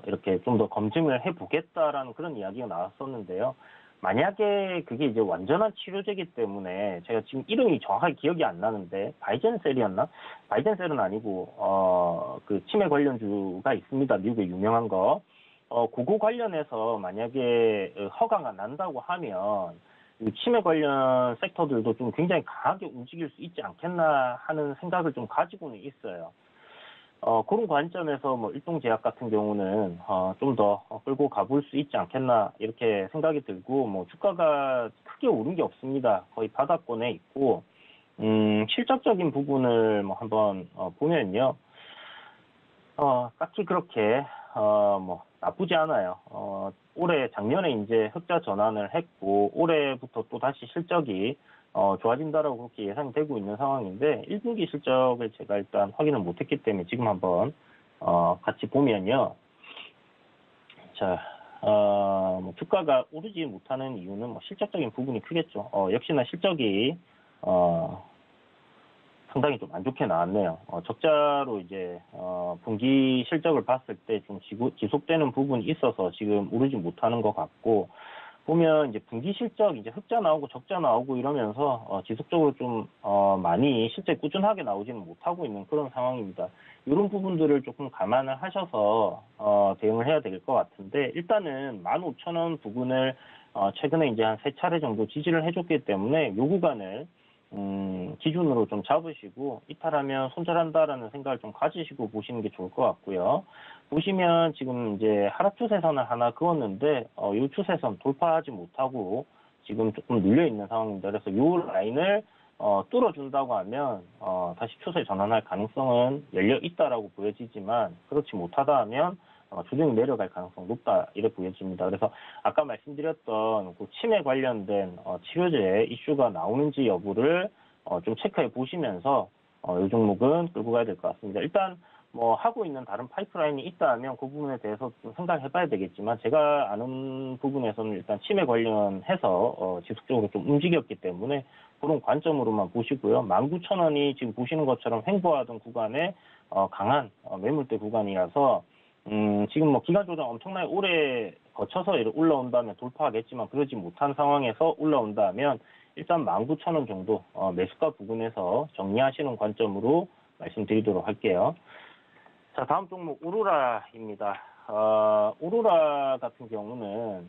이렇게 좀 더 검증을 해보겠다라는 그런 이야기가 나왔었는데요. 만약에 그게 이제 완전한 치료제이기 때문에 제가 지금 이름이 정확하게 기억이 안 나는데 바이젠셀이었나? 바이젠셀은 아니고 그 치매 관련주가 있습니다. 미국에 유명한 거. 그거 관련해서 만약에 허가가 난다고 하면 이 치매 관련 섹터들도 좀 굉장히 강하게 움직일 수 있지 않겠나 하는 생각을 좀 가지고는 있어요. 그런 관점에서 뭐 일동제약 같은 경우는 좀 더 끌고 가볼 수 있지 않겠나 이렇게 생각이 들고, 뭐 주가가 크게 오른 게 없습니다. 거의 바닥권에 있고, 실적적인 부분을 뭐 한번 보면요, 딱히 그렇게 뭐 나쁘지 않아요. 올해 작년에 이제 흑자 전환을 했고 올해부터 또 다시 실적이 좋아진다라고 그렇게 예상되고 있는 상황인데 1분기 실적을 제가 일단 확인을 못했기 때문에 지금 한번 같이 보면요. 자, 뭐 주가가 오르지 못하는 이유는 뭐 실적적인 부분이 크겠죠. 역시나 실적이 상당히 좀 안 좋게 나왔네요. 적자로 이제 분기 실적을 봤을 때 좀 지속되는 부분이 있어서 지금 오르지 못하는 것 같고, 보면 이제 분기 실적 이제 흑자 나오고 적자 나오고 이러면서 지속적으로 좀 많이 실제 꾸준하게 나오지는 못하고 있는 그런 상황입니다. 이런 부분들을 조금 감안을 하셔서 대응을 해야 될 것 같은데, 일단은 15,000원 부근을 최근에 이제 한 3차례 정도 지지를 해줬기 때문에 요 구간을 기준으로 좀 잡으시고 이탈하면 손절한다라는 생각을 좀 가지시고 보시는 게 좋을 것 같고요. 보시면 지금 이제 하락 추세선을 하나 그었는데 이 추세선 돌파하지 못하고 지금 조금 눌려 있는 상황입니다. 그래서 이 라인을 뚫어준다고 하면 다시 추세 전환할 가능성은 열려 있다라고 보여지지만, 그렇지 못하다 하면 조정이 내려갈 가능성 높다 이렇게 보여집니다. 그래서 아까 말씀드렸던 그 치매 관련된 치료제 이슈가 나오는지 여부를 좀 체크해 보시면서 이 종목은 끌고 가야 될 것 같습니다. 일단 뭐 하고 있는 다른 파이프라인이 있다면 그 부분에 대해서 좀 생각해 봐야 되겠지만, 제가 아는 부분에서는 일단 치매 관련해서 지속적으로 좀 움직였기 때문에 그런 관점으로만 보시고요. 19,000원이 지금 보시는 것처럼 횡보하던 구간에 강한 매물대 구간이라서 지금 뭐 기간 조정 엄청나게 오래 거쳐서 올라온다면 돌파하겠지만, 그러지 못한 상황에서 올라온다면 일단 19,000원 정도 매수가 부근에서 정리하시는 관점으로 말씀드리도록 할게요. 자, 다음 종목 오로라입니다. 오로라 같은 경우는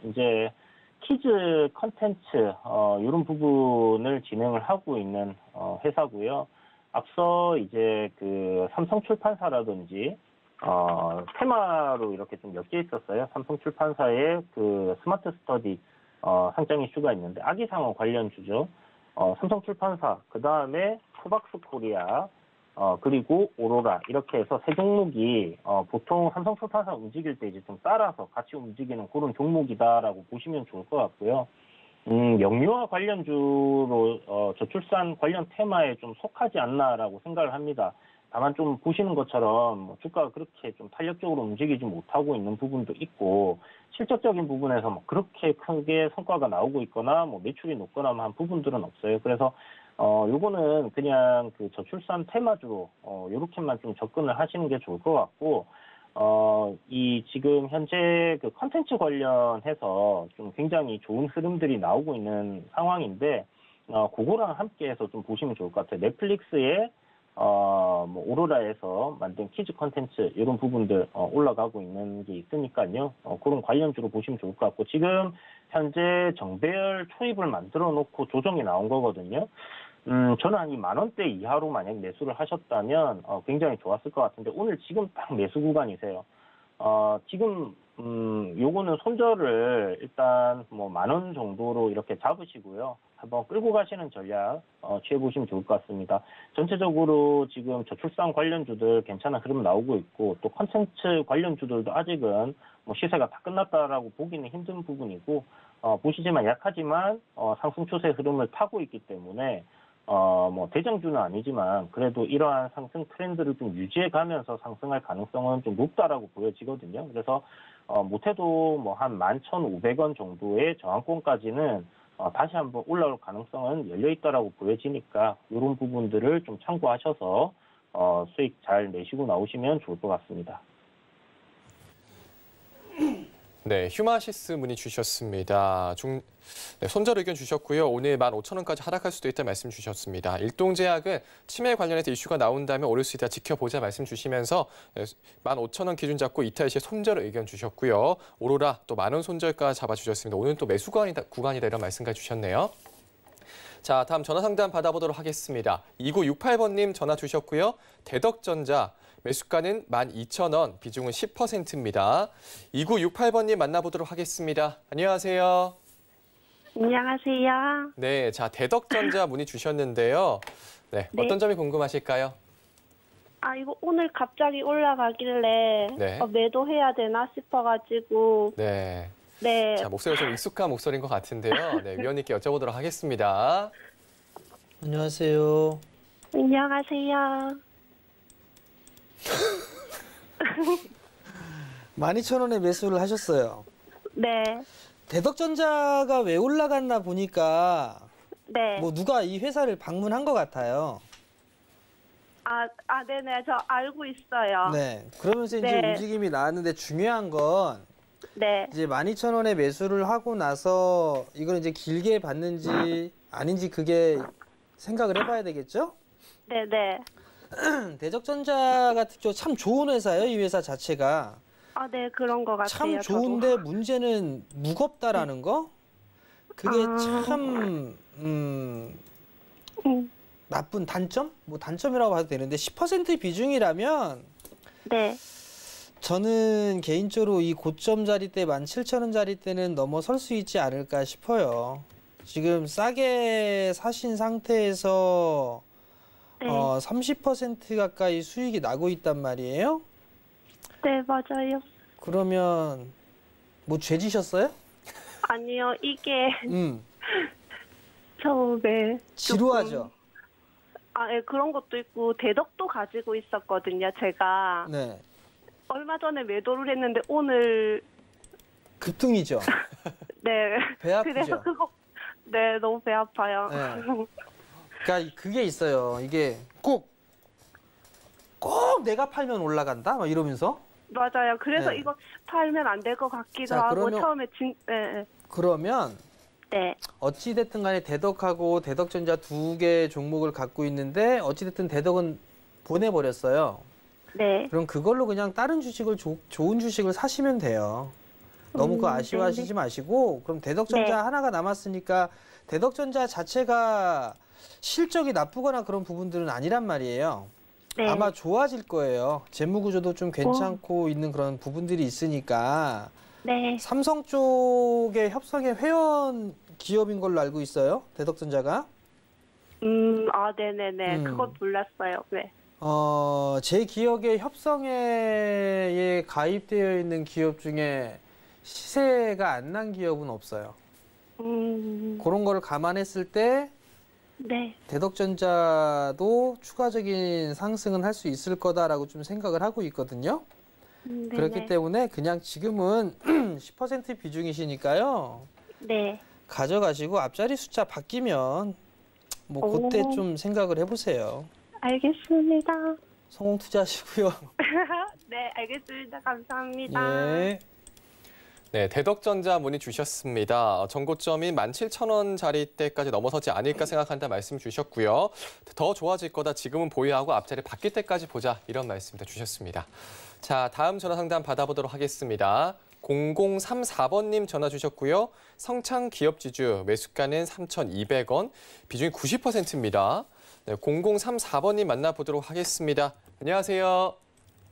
이제 키즈 컨텐츠 이런 부분을 진행을 하고 있는 회사고요. 앞서 이제 그 삼성 출판사라든지 테마로 이렇게 좀 엮여 있었어요. 삼성 출판사의 그 스마트 스터디 상장 이슈가 있는데 아기상어 관련주죠. 삼성 출판사, 그 다음에 코박스 코리아, 그리고 오로라, 이렇게 해서 세 종목이 보통 삼성 출판사 움직일 때 이제 좀 따라서 같이 움직이는 그런 종목이다라고 보시면 좋을 것 같고요. 영유아 관련주로 저출산 관련 테마에 좀 속하지 않나라고 생각을 합니다. 다만 좀 보시는 것처럼 뭐 주가가 그렇게 좀 탄력적으로 움직이지 못하고 있는 부분도 있고, 실적적인 부분에서 뭐 그렇게 크게 성과가 나오고 있거나 뭐 매출이 높거나 한 부분들은 없어요. 그래서 요거는 그냥 그 저출산 테마주로 요렇게만 좀 접근을 하시는 게 좋을 것 같고, 이 지금 현재 그 컨텐츠 관련해서 좀 굉장히 좋은 흐름들이 나오고 있는 상황인데, 그거랑 함께해서 좀 보시면 좋을 것 같아요. 넷플릭스의 뭐 오로라에서 만든 키즈 컨텐츠 이런 부분들 올라가고 있는 게 있으니까요. 그런 관련주로 보시면 좋을 것 같고, 지금 현재 정배열 초입을 만들어 놓고 조정이 나온 거거든요. 저는 한 이 10,000원대 이하로 만약 매수를 하셨다면 굉장히 좋았을 것 같은데, 오늘 지금 딱 매수 구간이세요. 지금 요거는 손절을 일단 뭐 10,000원 정도로 이렇게 잡으시고요. 한번 끌고 가시는 전략 취해보시면 좋을 것 같습니다. 전체적으로 지금 저출산 관련주들 괜찮은 흐름 나오고 있고, 또 컨텐츠 관련주들도 아직은 뭐 시세가 다 끝났다라고 보기는 힘든 부분이고, 보시지만 약하지만 상승 추세 흐름을 타고 있기 때문에 뭐 대장주는 아니지만 그래도 이러한 상승 트렌드를 좀 유지해 가면서 상승할 가능성은 좀 높다라고 보여지거든요. 그래서 못해도 뭐 한 11,500원 정도의 저항권까지는 다시 한번 올라올 가능성은 열려 있다라고 보여지니까 이런 부분들을 좀 참고하셔서 수익 잘 내시고 나오시면 좋을 것 같습니다. 네, 휴마시스 문의 주셨습니다. 네, 손절 의견 주셨고요. 오늘 15,000원까지 하락할 수도 있다 말씀 주셨습니다. 일동제약은 치매 관련해서 이슈가 나온다면 오를 수 있다 지켜보자 말씀 주시면서 15,000원 기준 잡고 이탈 시에 손절 의견 주셨고요. 오로라 또 만원 손절가 잡아주셨습니다. 오늘 또 매수 구간이다 이런 말씀까지 주셨네요. 자, 다음 전화 상담 받아보도록 하겠습니다. 2968번님 전화 주셨고요. 대덕전자 매수가는 12,000원, 비중은 10%입니다. 2968번님 만나보도록 하겠습니다. 안녕하세요. 안녕하세요. 네, 자 대덕전자 문의 주셨는데요. 네, 네. 어떤 점이 궁금하실까요? 이거 오늘 갑자기 올라가길래 네. 매도해야 되나 싶어가지고 네, 네. 자 목소리가 좀 익숙한 목소리인 것 같은데요. 네, 위원님께 여쭤보도록 하겠습니다. 안녕하세요. 안녕하세요. 12,000원에 매수를 하셨어요. 네. 대덕전자가 왜 올라갔나 보니까 네. 뭐 누가 이 회사를 방문한 것 같아요. 네네. 저 알고 있어요. 네. 그러면서 이제 네. 움직임이 나왔는데 중요한 건 네. 이제 12,000원에 매수를 하고 나서 이걸 이제 길게 받는지 아닌지 그게 생각을 해봐야 되겠죠? 네네. 대덕전자 같은 경우 참 좋은 회사예요. 이 회사 자체가. 네. 그런 것 같아요. 참 좋은데 문제는 무겁다라는 거? 그게 참 나쁜 단점? 뭐 단점이라고 봐도 되는데 10% 비중이라면 네. 저는 개인적으로 이 고점 자리대 17,000원 자리대는 넘어설 수 있지 않을까 싶어요. 지금 싸게 사신 상태에서 네. 30% 가까이 수익이 나고 있단 말이에요. 네, 맞아요. 그러면 뭐 죄지셨어요? 아니요, 이게 처음에 지루하죠. 예, 그런 것도 있고 대덕도 가지고 있었거든요, 제가. 네. 얼마 전에 매도를 했는데 오늘 급등이죠. 네. 배 아프죠? 그래서 네, 너무 배 아파요. 네. 그러니까 그게 있어요. 이게 꼭 내가 팔면 올라간다? 막 이러면서. 맞아요. 그래서 네. 이거 팔면 안 될 것 같기도 자, 하고 그러면- 처음에 네. 그러면 네. 어찌됐든 간에 대덕하고 대덕전자 두 개 종목을 갖고 있는데 어찌됐든 대덕은 보내버렸어요. 네. 그럼 그걸로 그냥 다른 주식을 좋은 주식을 사시면 돼요. 너무 그거 아쉬워하시지 마시고 그럼 대덕전자 네. 하나가 남았으니까 대덕전자 자체가 실적이 나쁘거나 그런 부분들은 아니란 말이에요. 네. 아마 좋아질 거예요. 재무 구조도 좀 괜찮고 있는 그런 부분들이 있으니까 네. 삼성 쪽의 협성의 회원 기업인 걸로 알고 있어요. 대덕전자가. 네네네. 그건 몰랐어요. 네. 제 기억에 협성회에 가입되어 있는 기업 중에 시세가 안 난 기업은 없어요. 그런 거를 감안했을 때 네. 대덕전자도 추가적인 상승은 할 수 있을 거다라고 좀 생각을 하고 있거든요. 네네. 그렇기 때문에 그냥 지금은 10% 비중이시니까요. 네. 가져가시고 앞자리 숫자 바뀌면 뭐 그때 오. 좀 생각을 해보세요. 알겠습니다. 성공 투자하시고요. 네, 알겠습니다. 감사합니다. 예. 네, 대덕전자 문의 주셨습니다. 정고점인 17,000원 자리대까지 넘어서지 않을까 생각한다 말씀 주셨고요. 더 좋아질 거다 지금은 보유하고 앞자리 바뀔 때까지 보자 이런 말씀도 주셨습니다. 자, 다음 전화 상담 받아보도록 하겠습니다. 0034번님 전화 주셨고요. 성창 기업지주 매수가는 3,200원, 비중이 90%입니다. 네, 0034번님 만나보도록 하겠습니다. 안녕하세요.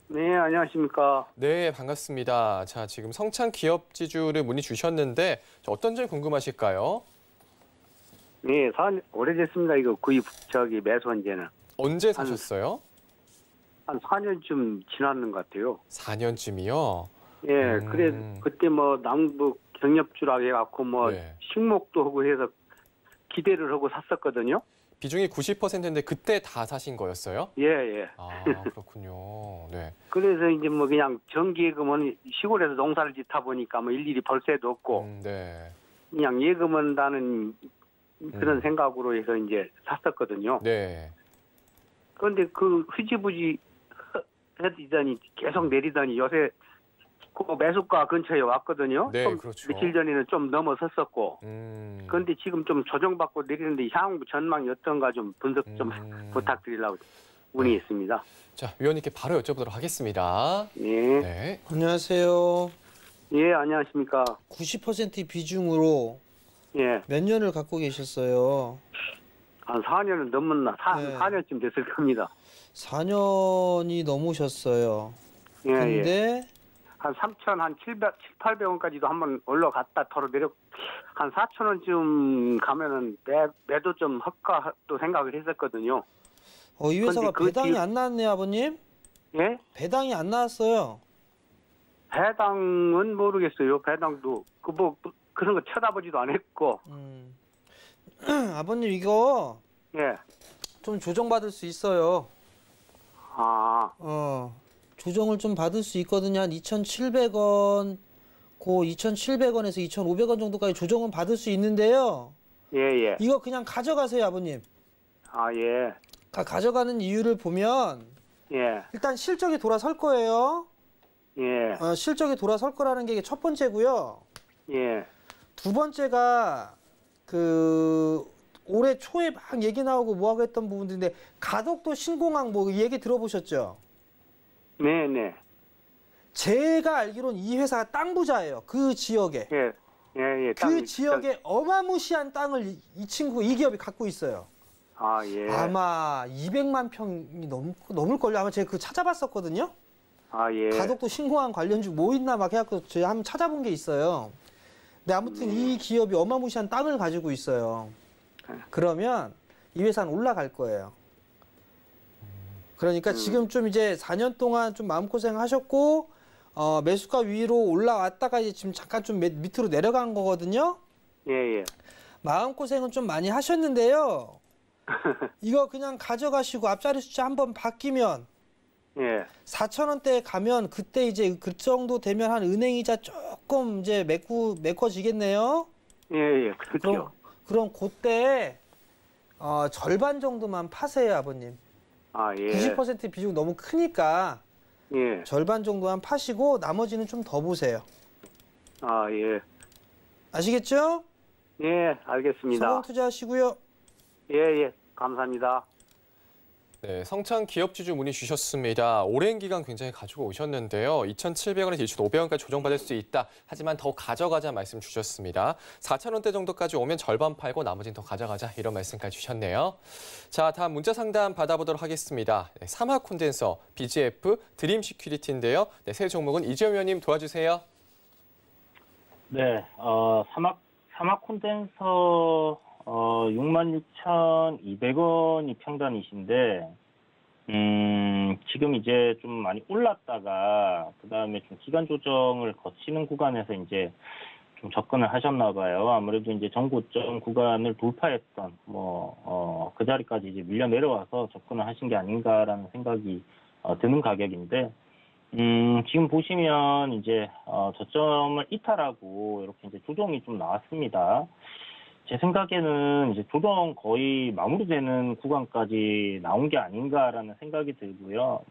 네, 안녕하십니까. 네, 반갑습니다. 자, 지금 성창 기업지주를 문의 주셨는데 어떤 점이 궁금하실까요? 네, 오래됐습니다. 이거 구입, 매수한 지는. 언제 사셨어요? 한 4년쯤 지났는 것 같아요. 4년쯤이요? 예, 그래, 그때 뭐 남북 경협주라 해갖고 뭐 네. 식목도 하고 해서 기대를 하고 샀었거든요. 비중이 90%인데 그때 다 사신 거였어요? 예, 예. 아, 그렇군요. 네. 그래서 이제 뭐 그냥 정기예금은 시골에서 농사를 짓다 보니까 뭐 일일이 벌새도 없고 네. 그냥 예금은 다는 그런 생각으로 해서 이제 샀었거든요. 네. 그런데 그 흐지부지 해지더니 계속 내리더니 요새 그 매수가 근처에 왔거든요. 네, 좀 그렇죠. 며칠 전에는 좀 넘어섰었고. 그런데 지금 좀 조정받고 내리는데 향후 전망이 어떤가 좀 분석 좀 부탁드리려고 문의했습니다. 자, 위원님께 바로 여쭤보도록 하겠습니다. 예. 네. 안녕하세요. 예, 안녕하십니까. 90% 비중으로 예. 몇 년을 갖고 계셨어요? 한 4년은 넘었나? 네. 4년쯤 됐을 겁니다. 4년이 넘으셨어요. 예, 예. 근데 한 3천, 한 800원까지도 한번 올라갔다 털어 내려, 한 4,000원쯤 가면은 매도 좀 할까 또 생각을 했었거든요. 이 회사가 근데 그 배당이 뒤- 안 나왔네요, 아버님. 예? 배당이 안 나왔어요. 배당은 모르겠어요. 배당도, 그런 거 쳐다보지도 안 했고, 아버님 이거 예. 좀 조정받을 수 있어요. 아, 조정을 좀 받을 수 있거든요. 한 2,700원, 2,700원에서 2,500원 정도까지 조정은 받을 수 있는데요. 예, 예. 이거 그냥 가져가세요, 아버님. 아, 예. 가져가는 이유를 보면 예. 일단 실적이 돌아설 거예요. 예. 실적이 돌아설 거라는 게 첫 번째고요. 예. 두 번째가 올해 초에 막 얘기 나오고 뭐하고 했던 부분들인데 가덕도 신공항 뭐 얘기 들어보셨죠? 네네. 제가 알기로는 이 회사가 땅 부자예요. 그 지역에. 예. 예, 예. 그 지역에 어마무시한 땅을 이 기업이 갖고 있어요. 아, 예. 아마 200만 평이 넘을걸요. 아마 제가 그거 찾아봤었거든요. 아, 예. 가덕도 신공항 관련주 뭐 있나 막 해갖고 제가 한번 찾아본 게 있어요. 근데 아무튼 이 기업이 어마무시한 땅을 가지고 있어요. 그러면 이 회사는 올라갈 거예요. 그러니까 지금 좀 이제 4년 동안 좀 마음고생 하셨고, 매수가 위로 올라왔다가 이제 지금 잠깐 좀 밑으로 내려간 거거든요. 예, 예. 마음고생은 좀 많이 하셨는데요. 이거 그냥 가져가시고 앞자리 숫자 한번 바뀌면 예. 4,000원대에 가면 그때 이제 그 정도 되면 한 은행이자 조금 이제 메꿔지겠네요. 예, 예. 그렇죠. 그럼 그때 절반 정도만 파세요, 아버님. 아, 예. 90% 비중 너무 크니까 예. 절반 정도만 파시고 나머지는 좀 더 보세요. 아, 예. 아시겠죠? 예, 알겠습니다. 성공 투자하시고요. 예, 예. 감사합니다. 네, 성창 기업지주 문의 주셨습니다. 오랜 기간 굉장히 가지고 오셨는데요. 2,700원에서 2,500원까지 조정받을 수 있다. 하지만 더 가져가자 말씀 주셨습니다. 4,000원대 정도까지 오면 절반 팔고 나머지는 더 가져가자 이런 말씀까지 주셨네요. 자, 다음 문자 상담 받아보도록 하겠습니다. 네, 사막 콘덴서, BGF, 드림 시큐리티인데요. 네, 새 종목은 이재용 위원님 도와주세요. 네, 사막 콘덴서 66,200원이 평단이신데, 지금 이제 좀 많이 올랐다가, 그 다음에 좀 기간 조정을 거치는 구간에서 이제 좀 접근을 하셨나 봐요. 아무래도 이제 정고점 구간을 돌파했던, 그 자리까지 이제 밀려 내려와서 접근을 하신 게 아닌가라는 생각이 드는 가격인데, 지금 보시면 이제, 저점을 이탈하고 이렇게 이제 조정이 좀 나왔습니다. 제 생각에는 이제 조정 거의 마무리되는 구간까지 나온 게 아닌가라는 생각이 들고요.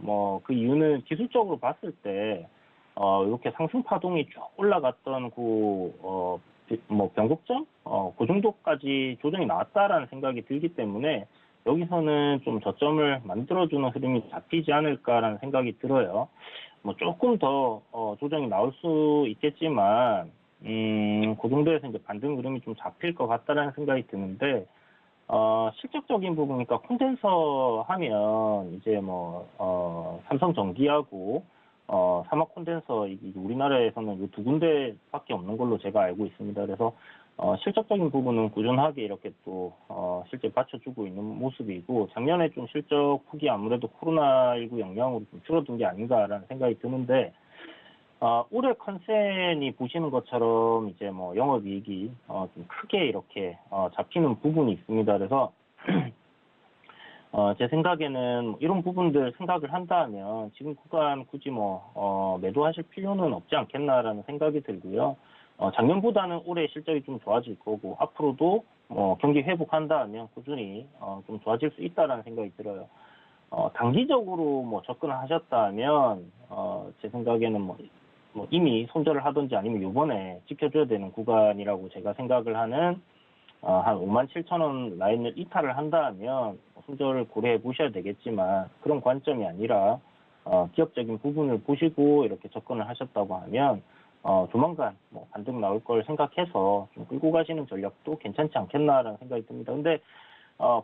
그 이유는 기술적으로 봤을 때, 이렇게 상승 파동이 쭉 올라갔던 변곡점? 그 정도까지 조정이 나왔다라는 생각이 들기 때문에 여기서는 좀 저점을 만들어주는 흐름이 잡히지 않을까라는 생각이 들어요. 조금 더, 조정이 나올 수 있겠지만, 그 정도에서 이제 반등 흐름이 좀 잡힐 것 같다라는 생각이 드는데, 실적적인 부분이니까 콘덴서 하면 이제 삼성전기하고, 사막 콘덴서, 우리나라에서는 이 두 군데밖에 없는 걸로 제가 알고 있습니다. 그래서, 실적적인 부분은 꾸준하게 이렇게 또, 실제 받쳐주고 있는 모습이고, 작년에 좀 실적 폭이 아무래도 코로나19 영향으로 좀 줄어든 게 아닌가라는 생각이 드는데, 올해 컨센이 보시는 것처럼 이제 영업이익이 좀 크게 이렇게 잡히는 부분이 있습니다. 그래서 제 생각에는 이런 부분들 생각을 한다면 지금 구간 굳이 매도하실 필요는 없지 않겠나라는 생각이 들고요. 작년보다는 올해 실적이 좀 좋아질 거고 앞으로도 경기 회복한다면 꾸준히 좀 좋아질 수 있다라는 생각이 들어요. 단기적으로 접근을 하셨다면 제 생각에는 뭐 이미 손절을 하든지 아니면 이번에 지켜줘야 되는 구간이라고 제가 생각을 하는 한 57,000원 라인을 이탈을 한다면 손절을 고려해 보셔야 되겠지만 그런 관점이 아니라 기업적인 부분을 보시고 이렇게 접근을 하셨다고 하면 조만간 뭐 반등 나올 걸 생각해서 좀 끌고 가시는 전략도 괜찮지 않겠나라는 생각이 듭니다. 근데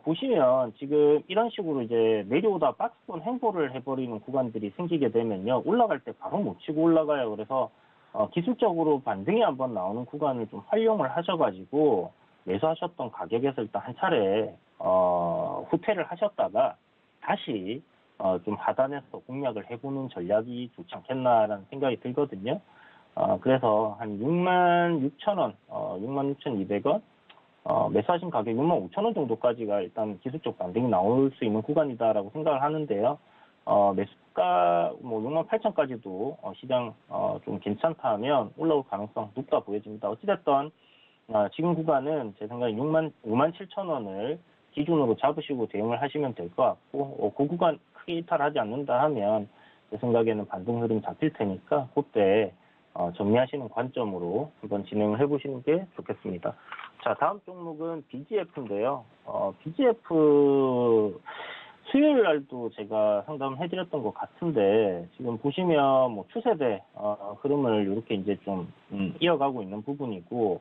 보시면 지금 이런 식으로 이제 내려오다 박스권 횡보를 해버리는 구간들이 생기게 되면요. 올라갈 때 바로 못 치고 올라가요. 그래서 기술적으로 반등이 한번 나오는 구간을 좀 활용을 하셔가지고 매수하셨던 가격에서 일단 한 차례 후퇴를 하셨다가 다시 좀 하단에서 공략을 해보는 전략이 좋지 않겠나라는 생각이 들거든요. 그래서 한 66,000원, 66,200원 매수하신 가격 65,000원 정도까지가 일단 기술적 반등이 나올 수 있는 구간이다라고 생각을 하는데요. 매수가 뭐 68,000까지도 시장 좀 괜찮다 하면 올라올 가능성 높다 보여집니다. 어찌됐든 지금 구간은 제 생각에 57,000원을 기준으로 잡으시고 대응을 하시면 될 것 같고 그 구간 크게 이탈하지 않는다 하면 제 생각에는 반등 흐름 잡힐 테니까 그때 정리하시는 관점으로 한번 진행을 해보시는 게 좋겠습니다. 자, 다음 종목은 BGF인데요. BGF 수요일 날도 제가 상담해드렸던 것 같은데 지금 보시면 뭐 추세대 흐름을 이렇게 이제 좀 이어가고 있는 부분이고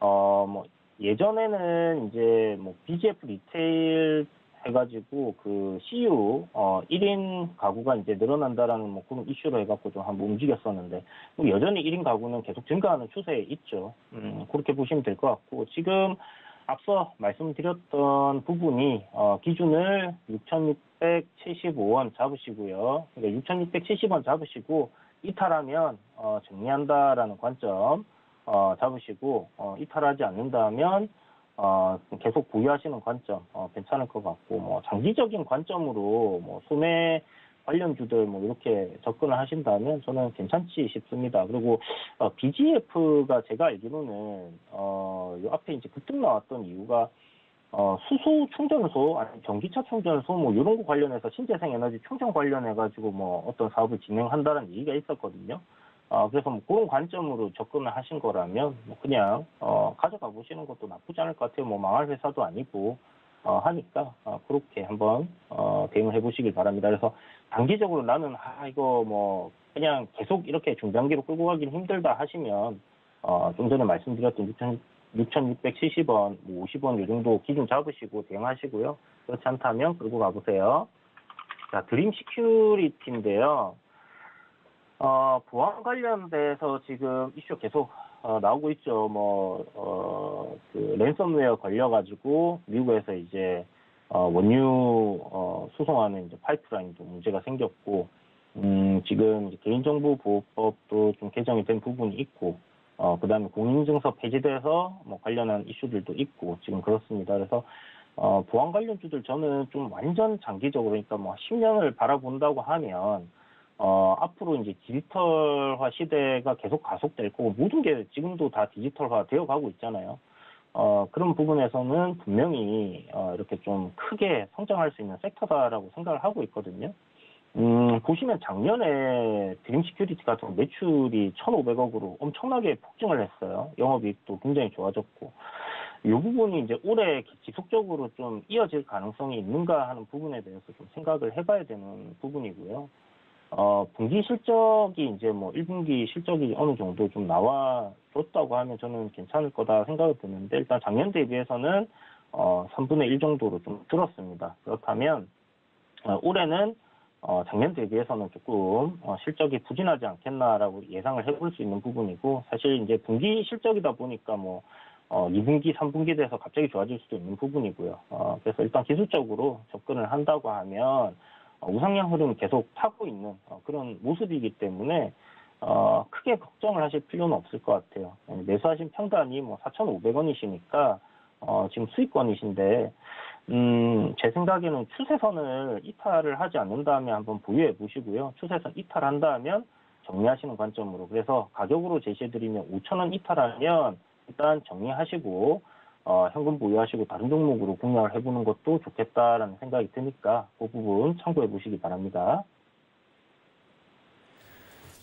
뭐 예전에는 이제 뭐 BGF 리테일 해가지고 그 CU 1인 가구가 이제 늘어난다라는 뭐 그런 이슈로 해갖고 좀 한번 움직였었는데 여전히 1인 가구는 계속 증가하는 추세에 있죠. 그렇게 보시면 될 것 같고 지금 앞서 말씀드렸던 부분이 기준을 6,675원 잡으시고요. 그러니까 6,670원 잡으시고 이탈하면 정리한다라는 관점 잡으시고 이탈하지 않는다면 계속 보유하시는 관점 괜찮을 것 같고 뭐 장기적인 관점으로 뭐 소매 관련주들 뭐 이렇게 접근을 하신다면 저는 괜찮지 싶습니다. 그리고 BGF가 제가 알기로는 요 앞에 이제 급등 나왔던 이유가 수소 충전소 아니 전기차 충전소 뭐 이런 거 관련해서 신재생 에너지 충전 관련해 가지고 뭐 어떤 사업을 진행한다는 얘기가 있었거든요. 그래서 뭐 그런 관점으로 접근을 하신 거라면 뭐 그냥 가져가 보시는 것도 나쁘지 않을 것 같아요. 뭐 망할 회사도 아니고 하니까 그렇게 한번 대응을 해보시길 바랍니다. 그래서 단기적으로 나는 이거 뭐 그냥 계속 이렇게 중장기로 끌고 가긴 힘들다 하시면 좀 전에 말씀드렸던 6,670원, 뭐 50원 이 정도 기준 잡으시고 대응하시고요. 그렇지 않다면 끌고 가보세요. 자, 드림 시큐리티인데요. 보안 관련돼서 지금 이슈 계속 나오고 있죠. 그 랜섬웨어 걸려가지고 미국에서 이제 원유 수송하는 이제 파이프라인도 문제가 생겼고, 지금 이제 개인정보보호법도 좀 개정이 된 부분이 있고, 그다음에 공인인증서 폐지돼서 뭐 관련한 이슈들도 있고 지금 그렇습니다. 그래서 보안 관련주들 저는 좀 완전 장기적으로 그러니까 뭐 10년을 바라본다고 하면. 앞으로 이제 디지털화 시대가 계속 가속될 거고, 모든 게 지금도 다 디지털화 되어 가고 있잖아요. 그런 부분에서는 분명히, 이렇게 좀 크게 성장할 수 있는 섹터다라고 생각을 하고 있거든요. 보시면 작년에 드림 시큐리티 같은 매출이 1,500억으로 엄청나게 폭증을 했어요. 영업이익도 굉장히 좋아졌고. 이 부분이 이제 올해 지속적으로 좀 이어질 가능성이 있는가 하는 부분에 대해서 좀 생각을 해봐야 되는 부분이고요. 분기 실적이 이제 뭐 1분기 실적이 어느 정도 좀 나와줬다고 하면 저는 괜찮을 거다 생각이 드는데, 일단 작년 대비해서는 3분의 1 정도로 좀 줄었습니다. 그렇다면 올해는 작년 대비해서는 조금 실적이 부진하지 않겠나라고 예상을 해볼 수 있는 부분이고, 사실 이제 분기 실적이다 보니까 뭐 2분기, 3분기 돼서 갑자기 좋아질 수도 있는 부분이고요. 그래서 일단 기술적으로 접근을 한다고 하면 우상향 흐름 계속 타고 있는 그런 모습이기 때문에 크게 걱정을 하실 필요는 없을 것 같아요. 매수하신 평단이 뭐 4,500원이시니까 지금 수익권이신데, 제 생각에는 추세선을 이탈을 하지 않는다면 한번 보유해 보시고요. 추세선 이탈한다면 정리하시는 관점으로, 그래서 가격으로 제시해드리면 5,000원 이탈하면 일단 정리하시고 현금 보유하시고 다른 종목으로 공략을 해보는 것도 좋겠다라는 생각이 드니까 그 부분 참고해 보시기 바랍니다.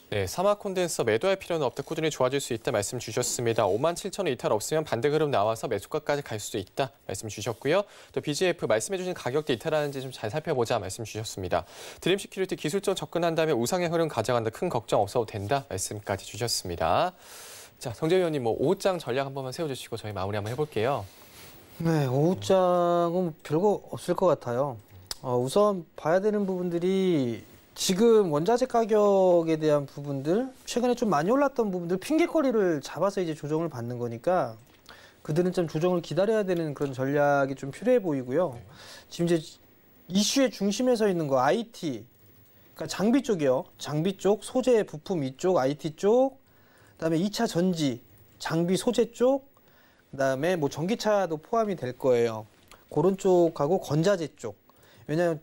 네, 사막 콘덴서 매도할 필요는 없다. 꾸준히 좋아질 수 있다 말씀 주셨습니다. 57,000원 이탈 없으면 반대 흐름 나와서 매수가까지 갈 수도 있다 말씀 주셨고요. 또 BGF 말씀해 주신 가격대 이탈하는지 좀 잘 살펴보자 말씀 주셨습니다. 드림 시큐리티 기술적 접근한 다음에 우상의 흐름 가져간다. 큰 걱정 없어도 된다 말씀까지 주셨습니다. 자, 정재 위원님 오후장 전략 한 번만 세워주시고 저희 마무리 한번 해볼게요. 네, 오후장은 별거 없을 것 같아요. 우선 봐야 되는 부분들이 지금 원자재 가격에 대한 부분들, 최근에 좀 많이 올랐던 부분들 핑계거리를 잡아서 이제 조정을 받는 거니까 그들은 좀 조정을 기다려야 되는 그런 전략이 좀 필요해 보이고요. 지금 이제 이슈의 중심에 서 있는 거 IT, 그러니까 장비 쪽이요. 장비 쪽, 소재, 부품 이쪽, IT 쪽, 그다음에 2차 전지, 장비 소재 쪽, 그다음에 뭐 전기차도 포함이 될 거예요. 그런 쪽하고 건자재 쪽. 왜냐하면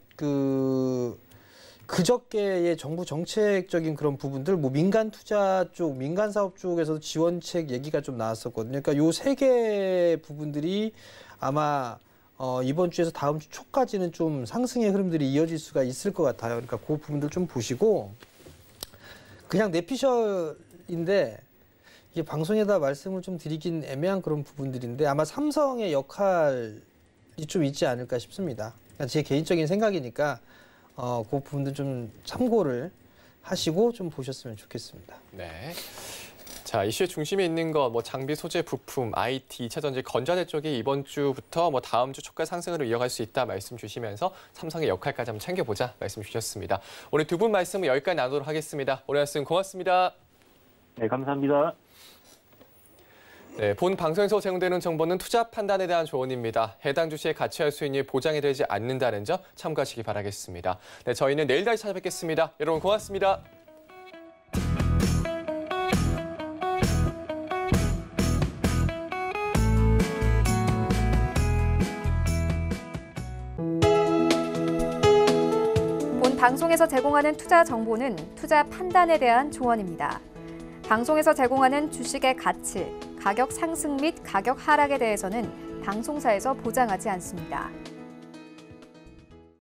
그저께의 정부 정책적인 그런 부분들, 뭐 민간 투자 쪽, 민간 사업 쪽에서도 지원책 얘기가 좀 나왔었거든요. 그러니까 요 세 개 부분들이 아마 이번 주에서 다음 주 초까지는 좀 상승의 흐름들이 이어질 수가 있을 것 같아요. 그러니까 그 부분들 좀 보시고 그냥 내피셜인데 이게 방송에다 말씀을 좀 드리긴 애매한 그런 부분들인데 아마 삼성의 역할이 좀 있지 않을까 싶습니다. 그러니까 제 개인적인 생각이니까 그 부분들 좀 참고를 하시고 좀 보셨으면 좋겠습니다. 네. 자, 이슈의 중심에 있는 거 장비, 소재, 부품, IT, 2차 전지, 건자재 쪽이 이번 주부터 다음 주 초과 상승으로 이어갈 수 있다 말씀 주시면서 삼성의 역할까지 한번 챙겨보자 말씀 주셨습니다. 오늘 두 분 말씀은 여기까지 나누도록 하겠습니다. 오늘 말씀 고맙습니다. 네, 감사합니다. 네, 본 방송에서 제공되는 정보는 투자 판단에 대한 조언입니다. 해당 주식의 가치와 수익률이 보장이 되지 않는다는 점 참고하시기 바라겠습니다. 네, 저희는 내일 다시 찾아뵙겠습니다. 여러분 고맙습니다. 본 방송에서 제공하는 투자 정보는 투자 판단에 대한 조언입니다. 방송에서 제공하는 주식의 가치, 가격 상승 및 가격 하락에 대해서는 방송사에서 보장하지 않습니다.